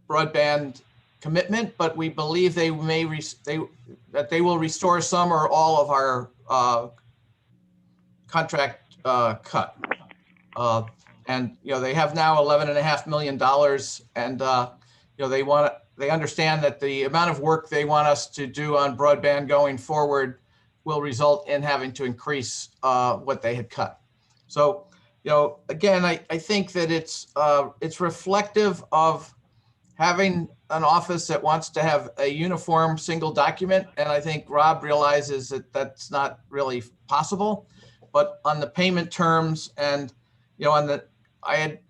broadband commitment, but we believe they will restore some or all of our contract cut. And, you know, they have now $11.5 million, and, you know, they understand that the amount of work they want us to do on broadband going forward will result in having to increase what they had cut. So, you know, again, I think that it's reflective of having an office that wants to have a uniform single document. And I think Rob realizes that that's not really possible, but on the payment terms and, you know, on the,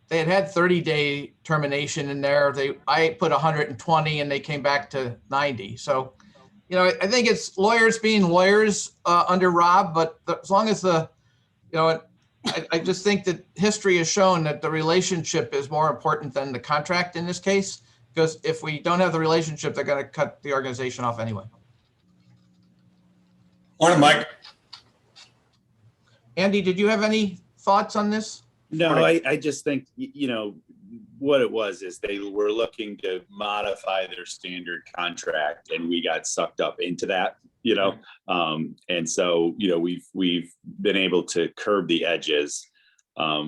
they had 30-day termination in there. I put 120 and they came back to 90. So, you know, I think it's lawyers being lawyers under Rob, but as long as you know, I just think that history has shown that the relationship is more important than the contract in this case, because if we don't have the relationship, they're going to cut the organization off anyway. Morning, Mike. Andy, did you have any thoughts on this? No, I just think, you know, what it was is they were looking to modify their standard contract and we got sucked up into that, you know? And so, you know, we've been able to curb the edges.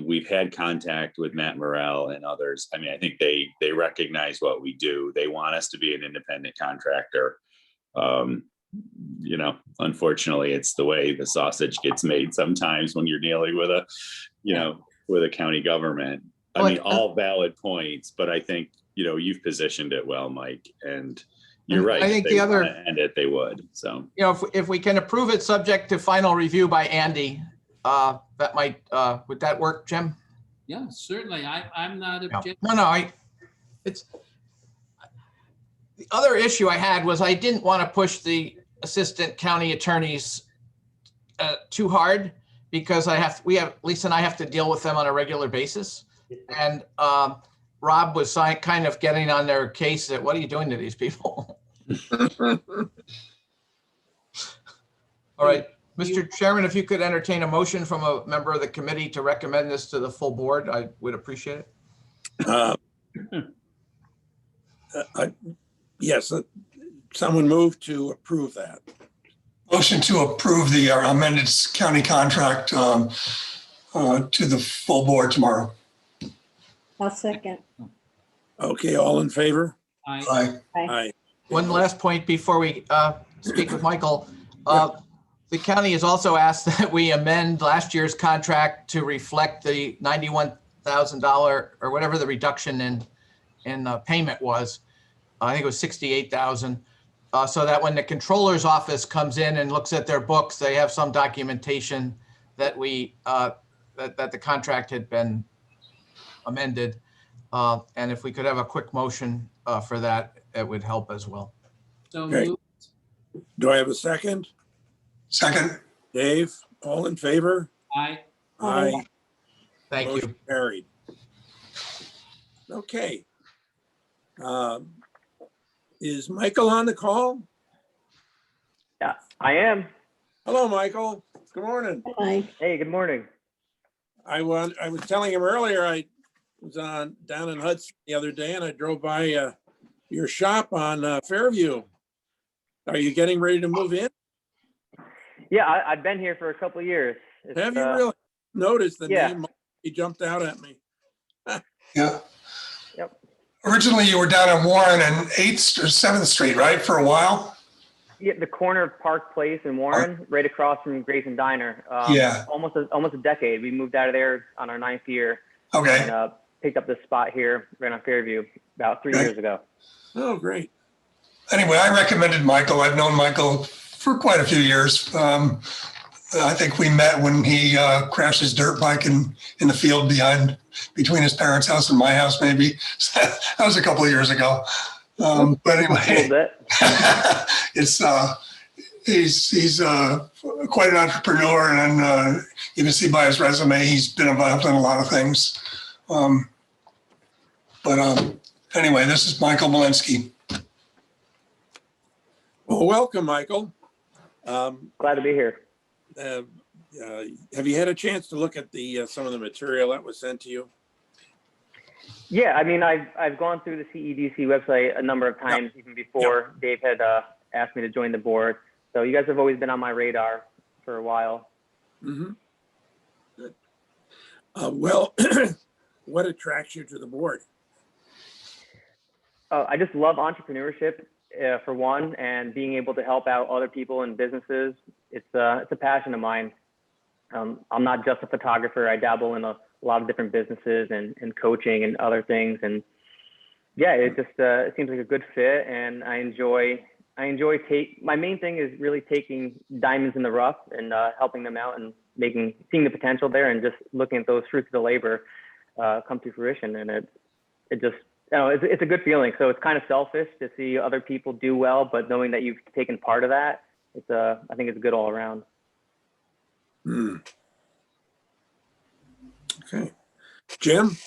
We've had contact with Matt Morrell and others. I mean, I think they recognize what we do. They want us to be an independent contractor. You know, unfortunately, it's the way the sausage gets made sometimes when you're dealing with with a county government. I mean, all valid points, but I think, you know, you've positioned it well, Mike, and you're right. I think if they want to end it, they would. So, you know, if we can approve it subject to final review by Andy, that might, would that work, Jim? Yeah, certainly. I'm not objecting. No, it's, the other issue I had was I didn't want to push the assistant county attorneys too hard, because Lisa and I have to deal with them on a regular basis. And Rob was kind of getting on their case that, what are you doing to these people? All right, Mr. Chairman, if you could entertain a motion from a member of the committee to recommend this to the full board, I would appreciate it. Yes, someone move to approve that. Motion to approve the amended county contract to the full board tomorrow. I'll second. Okay, all in favor? Aye. Aye. One last point before we speak with Michael. The county has also asked that we amend last year's contract to reflect the $91,000 or whatever the reduction in payment was. I think it was 68,000. So that when the controller's office comes in and looks at their books, they have some documentation that that the contract had been amended. And if we could have a quick motion for that, it would help as well. So Okay. moved. Do I have a second? Second. Dave, all in favor? Aye. Aye. Thank you. Motion carried. Okay. Is Michael on the call? Yeah, I am. Hello, Michael. Good morning. Hi. Hey, good morning. I was telling him earlier, I was down in Hudson the other day and I drove by your shop on Fairview. Are you getting ready to move in? Yeah, I've been here for a couple of years. Have you really noticed the yeah. name? He jumped out at me. Yeah. Yep. Originally, you were down in Warren and 8th or 7th Street, right, for a while? Yeah, the corner of Park Place in Warren, right across from Grayson Diner. Yeah. Almost a decade. We moved out of there on our 9th year. Okay. And picked up this spot here right on Fairview about 3 years ago. Oh, great. Anyway, I recommended Michael. I've known Michael for quite a few years. I think we met when he crashed his dirt bike in the field between his parents' house and my house, maybe. That was a couple of years ago. But anyway, A little bit. he's quite an entrepreneur, and you can see by his resume he's been involved in a lot of things. Anyway, this is Michael Malinsky. Well, welcome, Michael. Glad to be here. Have you had a chance to look at some of the material that was sent to you? Yeah, I mean, I've gone through the CEDC website a number of times, even before Dave had asked me to join the board. So you guys have always been on my radar for a while. Mm-hmm. Good. Well, what attracts you to the board? I just love entrepreneurship, for one, and being able to help out other people and businesses. It's a passion of mine. I'm not just a photographer. I dabble in a lot of different businesses and coaching and other things. And yeah, it just it seems like a good fit, and I enjoy my main thing is really taking diamonds in the rough and helping them out and seeing the potential there, and just looking at those fruits of the labor come to fruition. And it just, it's a good feeling. So it's kind of selfish to see other people do well, but knowing that you've taken part of that, I think it's good all around. Okay. Jim?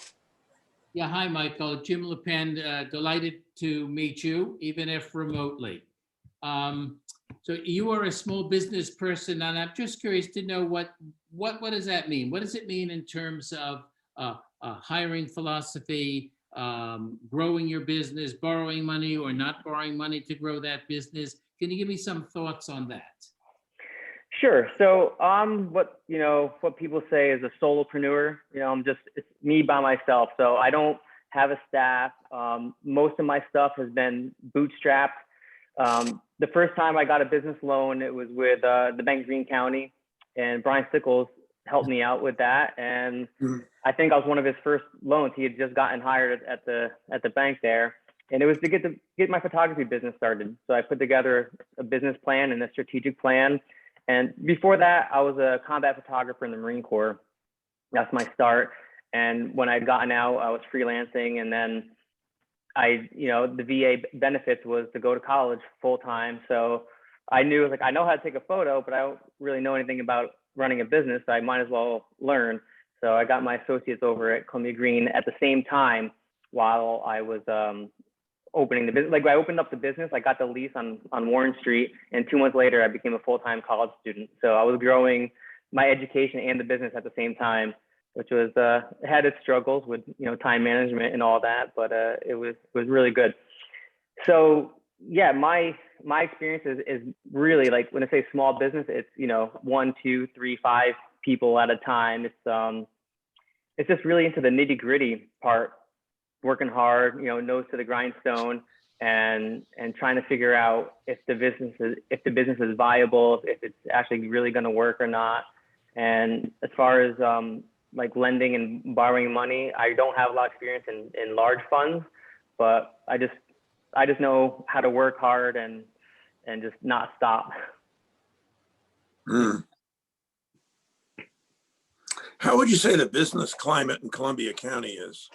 Yeah, hi, Michael. Jim LePen, delighted to meet you, even if remotely. So you are a small business person, and I'm just curious to know what does that mean? What does it mean in terms of hiring philosophy, growing your business, borrowing money or not borrowing money to grow that business? Can you give me some thoughts on that? Sure. So what people say is a solopreneur. It's me by myself. So I don't have a staff. Most of my stuff has been bootstrapped. The first time I got a business loan, it was with the Bank of Greene County, and Brian Stickles helped me out with that. And I think I was one of his first loans. He had just gotten hired at the bank there, and it was to get my photography business started. So I put together a business plan and a strategic plan. And before that, I was a combat photographer in the Marine Corps. That's my start. And when I'd gotten out, I was freelancing, and then the VA benefits was to go to college full time. So I knew, I know how to take a photo, but I don't really know anything about running a business. So I might as well learn. So I got my associates over at Columbia Green at the same time while I was opening the business. I opened up the business, I got the lease on Warren Street, and 2 months later, I became a full-time college student. So I was growing my education and the business at the same time, which was had its struggles with time management and all that, but it was really good. So yeah, my experience is really, when I say small business, it's 1, 2, 3, 5 people at a time. It's just really into the nitty-gritty part, working hard, nose to the grindstone, and trying to figure out if the business is viable, if it's actually really going to work or not. And as far as lending and borrowing money, I don't have a lot of experience in large funds, but I just know how to work hard and just not stop. How would you say the business climate in Columbia County is?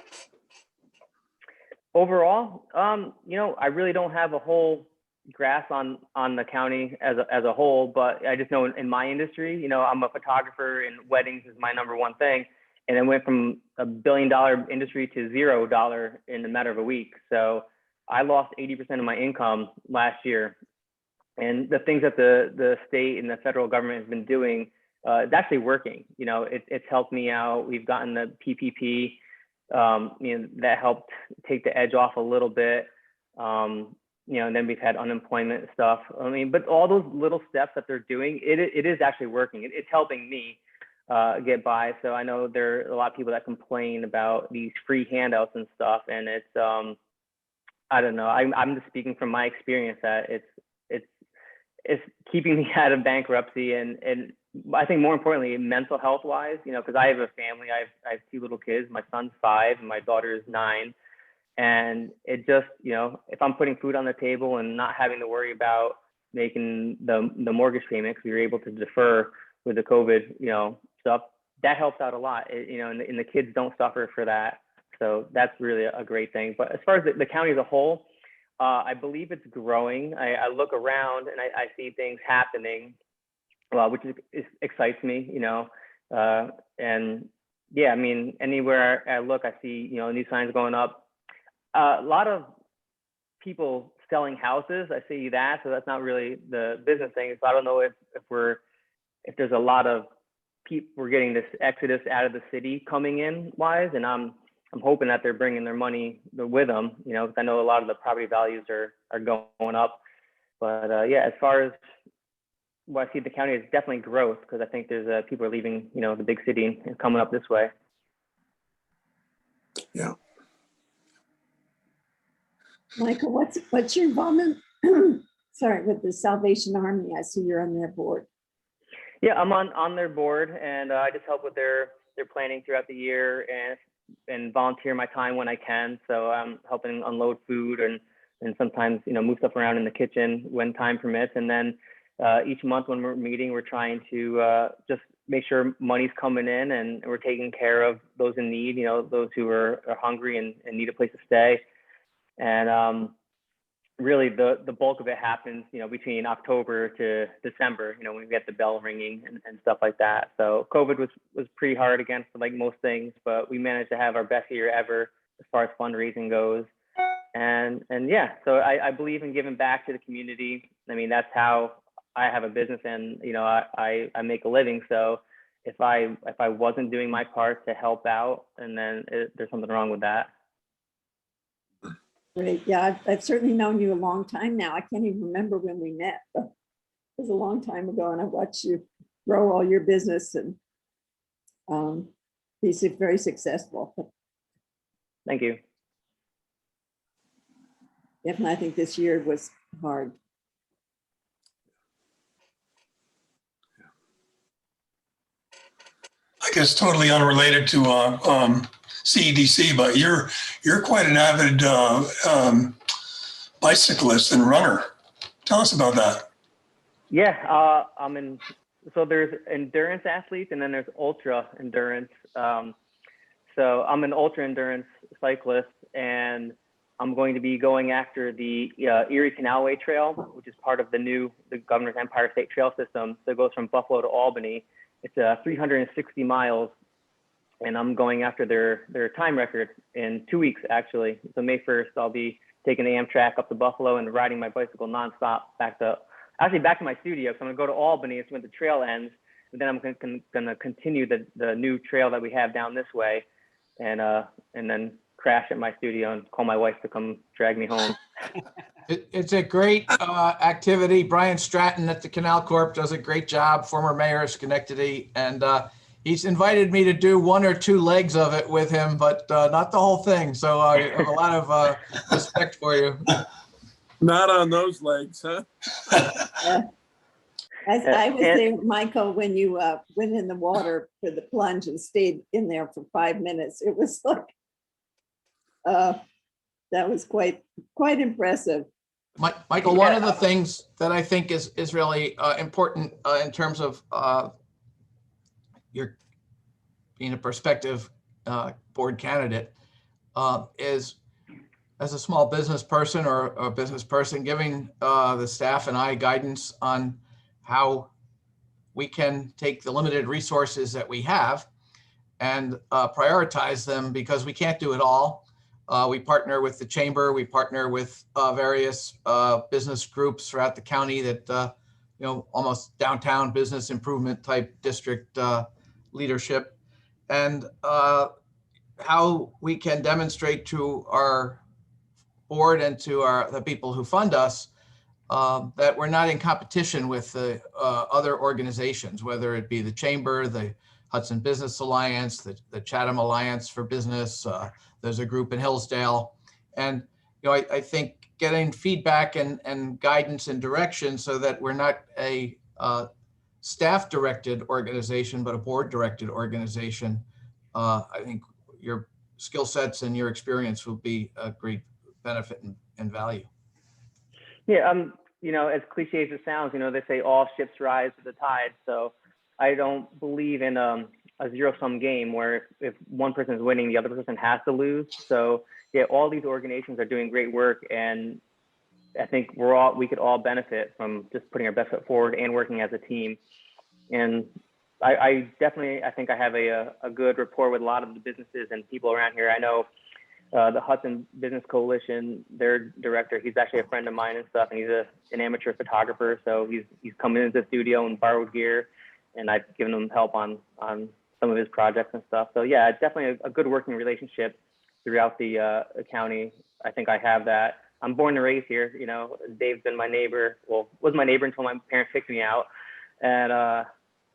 Overall, I really don't have a whole grasp on the county as a whole, but I just know in my industry, I'm a photographer, and weddings is my number one thing. And it went from $1 billion industry to $0 in a matter of a week. So I lost 80% of my income last year. And the things that the state and the federal government has been doing, it's actually working. You know, it's helped me out. We've gotten the PPP, you know, that helped take the edge off a little bit. You know, and then we've had unemployment stuff. I mean, but all those little steps that they're doing, it is actually working. It's helping me get by. So I know there are a lot of people that complain about these free handouts and stuff, and it's I don't know. I'm just speaking from my experience that it's keeping me out of bankruptcy, and I think more importantly, mental health wise, you know, because I have a family. I have 2 little kids. My son's 5 and my daughter is 9. And it just, you know, if I'm putting food on the table and not having to worry about making the mortgage payment, because we were able to defer with the COVID, you know, stuff, that helps out a lot. You know, and the kids don't suffer for that. So that's really a great thing. But as far as the county as a whole, I believe it's growing. I look around and I see things happening, which excites me, you know. And yeah, I mean, anywhere I look, I see, you know, new signs going up. A lot of people selling houses, I see that. So that's not really the business thing. So I don't know if there's a lot of people, we're getting this exodus out of the city coming in wise, and I'm hoping that they're bringing their money with them, you know, because I know a lot of the property values are going up. But yeah, as far as what I see the county is definitely growth, because I think there's people are leaving, you know, the big city and coming up this way. Yeah. Michael, what's your involvement? Sorry, with the Salvation Army. I see you're on their board. Yeah, I'm on their board, and I just help with their planning throughout the year and volunteer my time when I can. So I'm helping unload food and sometimes, you know, move stuff around in the kitchen when time permits. And then each month when we're meeting, we're trying to just make sure money's coming in and we're taking care of those in need, you know, those who are hungry and need a place to stay. And really the bulk of it happens, you know, between October to December, you know, when we get the bell ringing and stuff like that. So COVID was pretty hard again for like most things, but we managed to have our best year ever as far as fundraising goes. And yeah, so I believe in giving back to the community. I mean, that's how I have a business, and, you know, I make a living. So if I wasn't doing my part to help out, and then there's something wrong with that. Great. Yeah, I've certainly known you a long time now. I can't even remember when we met, but it was a long time ago, and I watched you grow all your business and be very successful. Thank you. Definitely, I think this year was hard. I guess totally unrelated to CEDC, but you're quite an avid bicyclist and runner. Tell us about that. Yeah, so there's endurance athletes and then there's ultra endurance. So I'm an ultra endurance cyclist, and I'm going to be going after the Erie Canalway Trail, which is part of the Governor's Empire State Trail System. So it goes from Buffalo to Albany. It's 360 miles, and I'm going after their time record in 2 weeks, actually. So May 1st, I'll be taking the Amtrak up to Buffalo and riding my bicycle nonstop back to my studio. So I'm gonna go to Albany. It's when the trail ends, and then I'm gonna continue the new trail that we have down this way, and then crash at my studio and call my wife to come drag me home. It's a great activity. Brian Stratton at the Canal Corp does a great job, former mayor of Schenectady, and he's invited me to do 1 or 2 legs of it with him, but not the whole thing. So I have a lot of respect for you. Not on those legs, huh? I was there, Michael, when you went in the water for the plunge and stayed in there for 5 minutes. It was like, that was quite impressive. Michael, one of the things that I think is really important in terms of your being a prospective board candidate is, as a small business person or a business person, giving the staff and I guidance on how we can take the limited resources that we have and prioritize them, because we can't do it all. We partner with the chamber. We partner with various business groups throughout the county that, almost downtown business improvement type district leadership. And how we can demonstrate to our board and to the people who fund us that we're not in competition with the other organizations, whether it be the chamber, the Hudson Business Alliance, the Chatham Alliance for Business. There's a group in Hillsdale. And I think getting feedback and guidance and direction so that we're not a staff-directed organization, but a board-directed organization, I think your skill sets and your experience will be a great benefit and value. Yeah, as cliche as it sounds, they say all ships rise to the tide. So I don't believe in a zero-sum game where if one person is winning, the other person has to lose. So yeah, all these organizations are doing great work, and I think we could all benefit from just putting our best foot forward and working as a team. And I think I have a good rapport with a lot of the businesses and people around here. I know the Hudson Business Coalition, their director, he's actually a friend of mine and stuff, and he's an amateur photographer. So he's come into the studio and borrowed gear, and I've given him help on some of his projects and stuff. So yeah, it's definitely a good working relationship throughout the county. I think I have that. I'm born and raised here. Dave's been my neighbor. Well, was my neighbor until my parents kicked me out. And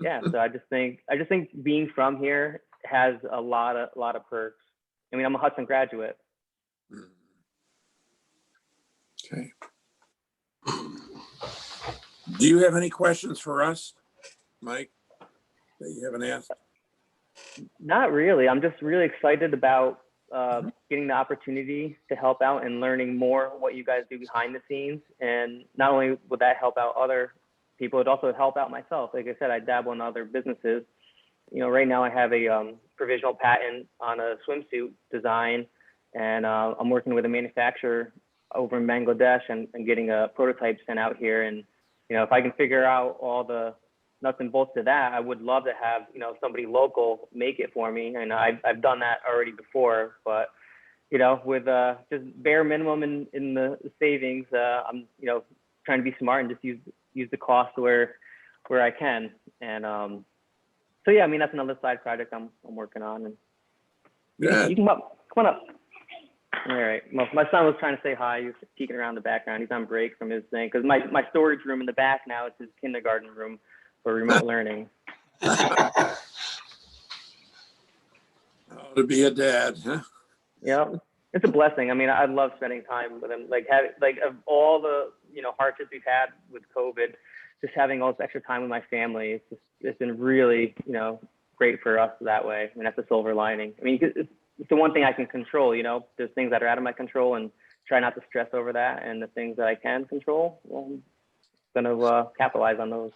yeah, so I just think being from here has a lot of perks. I mean, I'm a Hudson graduate. Okay. Do you have any questions for us, Mike, that you haven't asked? Not really. I'm just really excited about getting the opportunity to help out and learning more what you guys do behind the scenes. And not only would that help out other people, it also help out myself. Like I said, I dabble in other businesses. Right now I have a provisional patent on a swimsuit design, and I'm working with a manufacturer over in Bangladesh and getting a prototype sent out here. And, if I can figure out all the nuts and bolts to that, I would love to have, somebody local make it for me. And I've done that already before, but, with just bare minimum in the savings, I'm, trying to be smart and just use the cost where I can. And so yeah, I mean, that's another side project I'm working on. And Yeah. you can come on up. All right. Well, my son was trying to say hi. He was peeking around the background. He's on break from his thing because my storage room in the back now is his kindergarten room for remote learning. Oh, to be a dad, huh? Yeah, it's a blessing. I mean, I love spending time with him. Like of all the hardships we've had with COVID, just having all this extra time with my family, it's been really great for us that way. I mean, that's a silver lining. I mean, it's the one thing I can control. There's things that are out of my control, and try not to stress over that. And the things that I can control, well, I'm gonna capitalize on those.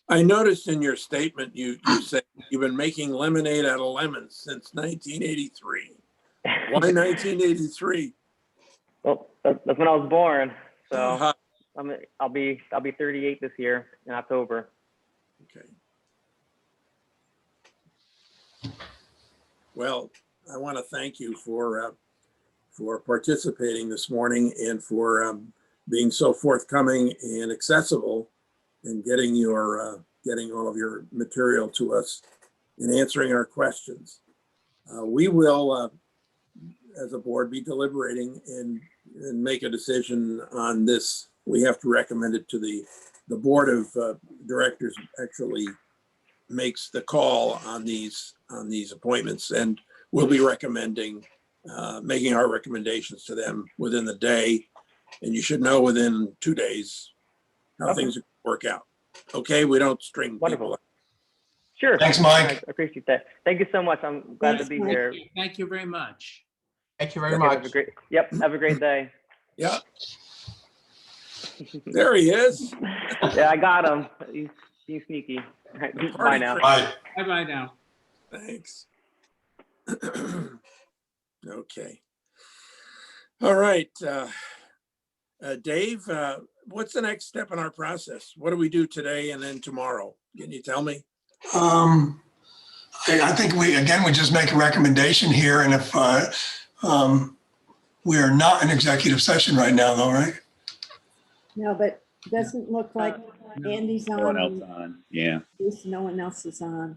I noticed in your statement you said you've been making lemonade out of lemons since 1983. Why 1983? Well, that's when I was born. So Uh-huh. I'll be 38 this year in October. Okay. Well, I want to thank you for participating this morning and for being so forthcoming and accessible and getting all of your material to us and answering our questions. We will, as a board, be deliberating and make a decision on this. We have to recommend it to the board of directors. Actually makes the call on these appointments, and we'll be recommending, making our recommendations to them within the day. And you should know within 2 days how things work out. Okay, we don't string people up. Sure. Thanks, Mike. I appreciate that. Thank you so much. I'm glad to be here. Thank you very much. Thank you very Okay, much. have a great day. Yeah. There he is. Yeah, I got him. He's being sneaky. Bye now. Bye. Bye-bye now. Thanks. Okay. All right. Dave, what's the next step in our process? What do we do today and then tomorrow? Can you tell me? I think we just make a recommendation here, and if We are not in executive session right now, though, right? No, but doesn't look like Andy's No one on. else on. Yeah. No one else is on.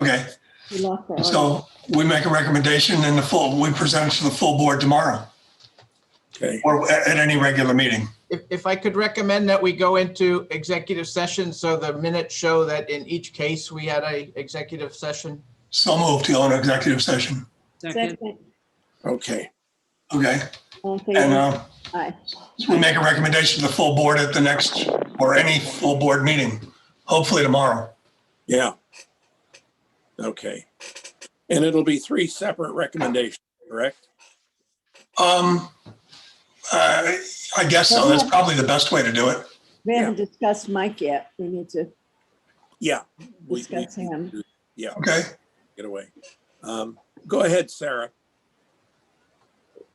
Okay, We lost our audio. so we make a recommendation and we present it to the full board tomorrow Okay, or at any regular meeting. If I could recommend that we go into executive session, so the minutes show that in each case we had a executive session. So moved to go into executive session. Second, Second. okay. Okay, All in favor? and Aye. so we make a recommendation to the full board at the next, or any full board meeting, hopefully tomorrow. Yeah. Okay. And it'll be 3 separate recommendations, correct? I guess so. That's probably the best way to do it. We haven't discussed Mike yet. We need to Yeah. discuss him. Yeah, Okay, get away. Go ahead, Sarah.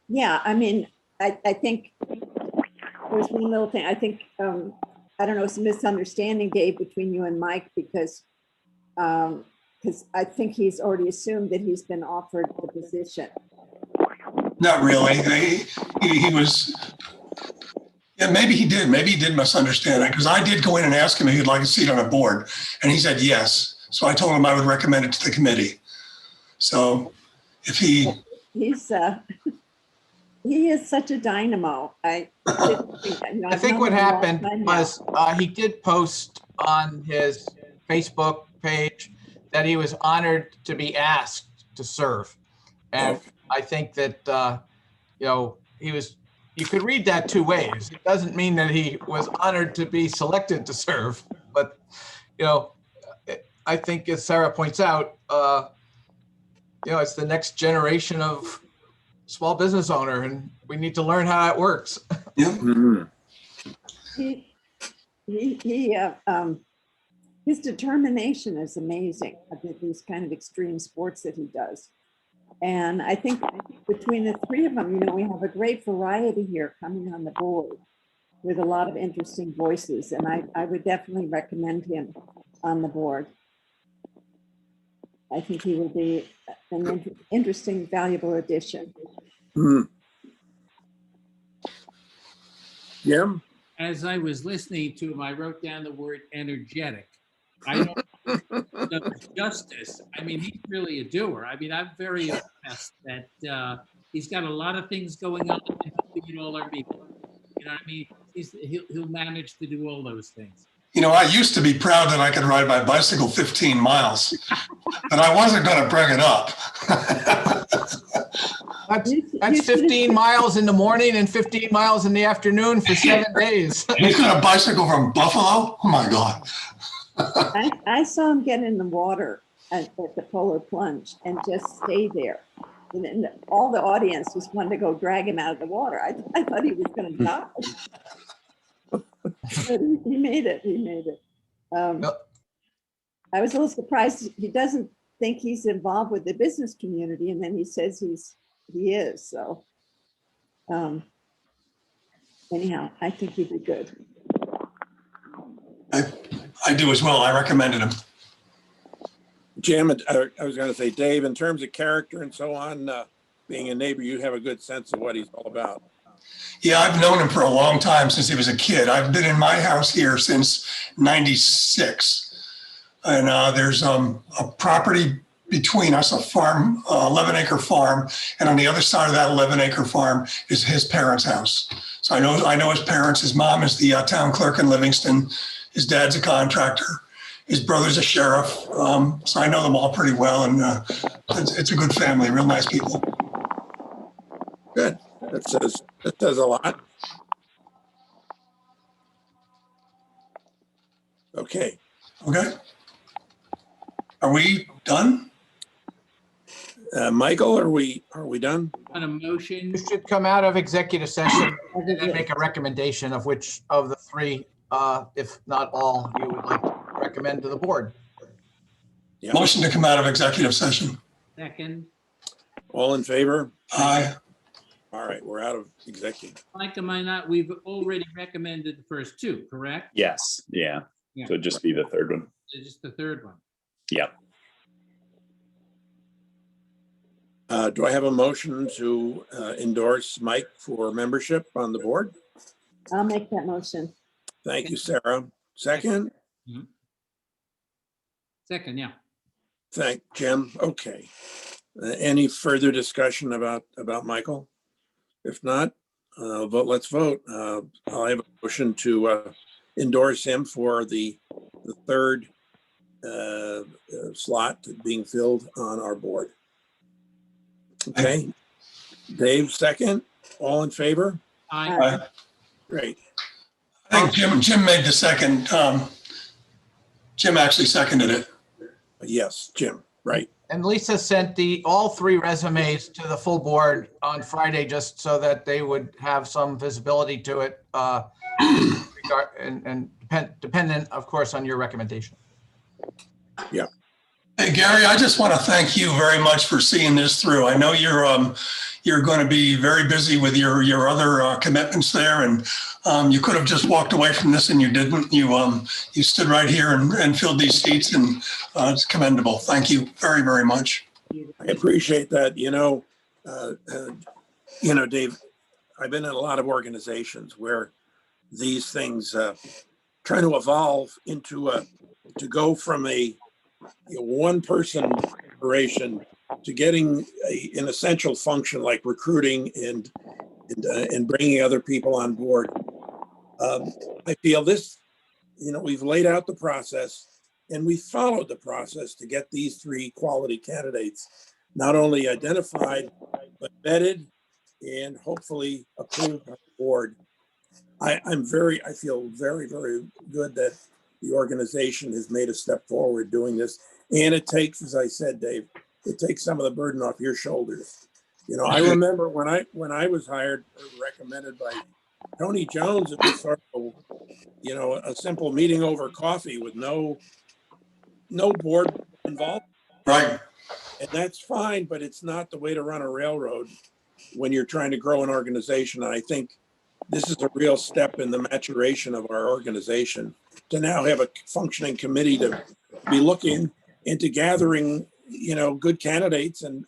Yeah, I mean, I think there's one little thing. I think, I don't know, it's a misunderstanding, Dave, between you and Mike because I think he's already assumed that he's been offered the position. not really. He was, yeah, maybe he did misunderstand it, because I did go in and ask him if he'd like a seat on a board, and he said yes. So I told him I would recommend it to the committee. So if he is such a dynamo. I think what happened was he did post on his Facebook page that he was honored to be asked to serve. And I think that, you could read that 2 ways. It doesn't mean that he was honored to be selected to serve, but, I think as Sarah points out, it's the next generation of small business owner, and we need to learn how it works. Yeah. Mhm. His determination is amazing. I think these kind of extreme sports that he does. And I think between the 3 of them, we have a great variety here coming on the board with a lot of interesting voices. And I would definitely recommend him on the board. I think he will be an interesting, valuable addition. Jim? as I was listening to him, I wrote down the word energetic. I don't know justice. I mean, he's really a doer. I mean, I'm very impressed that he's got a lot of things going on and he'll all our people. You know what I mean? He'll manage to do all those things. You know, I used to be proud that I could ride my bicycle 15 miles, but I wasn't going to bring it up. That's 15 miles in the morning and 15 miles in the afternoon for 7 days. He's got a bicycle from Buffalo? Oh my God. I saw him get in the water at the Polar Plunge and just stay there. And then all the audience just wanted to go drag him out of the water. I thought he was going to die. But he made it. He made it. I was a little surprised. He doesn't think he's involved with the business community, and then he says he is. So anyhow, I think he'd be good. I do as well. I recommended him. Jim, I was going to say, Dave, in terms of character and so on, being a neighbor, you have a good sense of what he's all about. Yeah, I've known him for a long time, since he was a kid. I've been in my house here since '96. And there's a property between us, a farm, 11-acre farm. And on the other side of that 11-acre farm is his parents' house. So I know his parents. His mom is the town clerk in Livingston. His dad's a contractor. His brother's a sheriff. So I know them all pretty well. And it's a good family, real nice people. Good. That says a lot. Okay. Okay. Are we done? Michael, are we done? On a motion, You should come out of executive session and then make a recommendation of which of the three, if not all, you would like to recommend to the board. Yeah. Motion to come out of executive session. second. All in favor? Aye. All right, we're out of executive. Like, am I not, we've already recommended the first two, correct? Yes, yeah. Yeah. So it'd just be the third one. It's just the third one. Yep. Do I have a motion to endorse Mike for membership on the board? I'll make that motion. Thank you, Sarah. Second? Second, yeah. Thank Jim. Okay. Any further discussion about Michael? If not, let's vote. I'll have a motion to endorse him for the third slot being filled on our board. Okay. Dave, second. All in favor? Aye. Great. I think Jim made the second. Jim actually seconded it. Yes, Jim, right. And Lisa sent all three resumes to the full board on Friday, just so that they would have some visibility to it, dependent, of course, on your recommendation. Yeah. Hey, Gary, I just want to thank you very much for seeing this through. I know you're going to be very busy with your other commitments there, and you could have just walked away from this, and you didn't. You stood right here and filled these seats, and it's commendable. Thank you very, very much. I appreciate that. Dave, I've been in a lot of organizations where these things trying to evolve into to go from a one person operation to getting an essential function like recruiting and bringing other people on board. I feel this, we've laid out the process and we followed the process to get these three quality candidates not only identified, but vetted and hopefully approved by the board. I feel very, very good that the organization has made a step forward doing this. And it takes, as I said, Dave, it takes some of the burden off your shoulders. I remember when I was hired or recommended by Tony Jones, it was sort of, a simple meeting over coffee with no board involved. Right. And that's fine, but it's not the way to run a railroad when you're trying to grow an organization. And I think this is a real step in the maturation of our organization to now have a functioning committee to be looking into gathering, good candidates and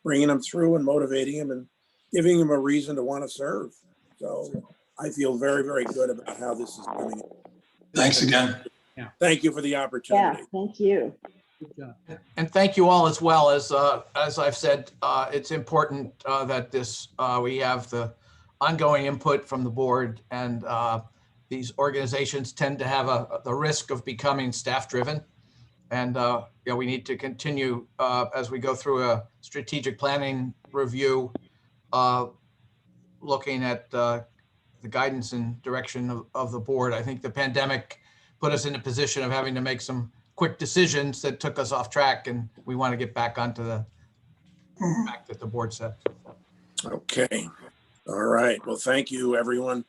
bringing them through and motivating them and giving them a reason to want to serve. So I feel very, very good about how this is coming. Thanks again. Yeah. Thank you for the opportunity. Yeah, thank you. Good job. And thank you all as well. As I've said, it's important that we have the ongoing input from the board, and these organizations tend to have the risk of becoming staff-driven. And we need to continue as we go through a strategic planning review, looking at the guidance and direction of the board. I think the pandemic put us in a position of having to make some quick decisions that took us off track, and we want to get back onto the track that the board set. Okay. All right. Well, thank you, everyone.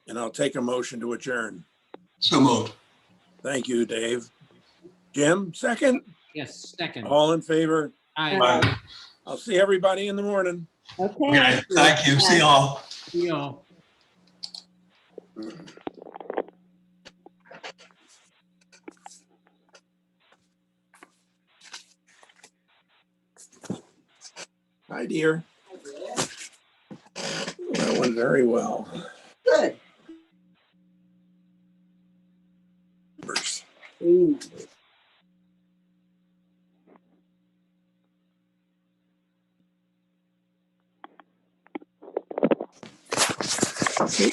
And I'll take a motion to adjourn. So moved. Thank you, Dave. Jim, second. Yes, second. All in favor? Aye. Bye. I'll see everybody in the morning. Okay. Okay. Thank you. See you all. See you all. Hi, dear. That went very well. Good. Okay.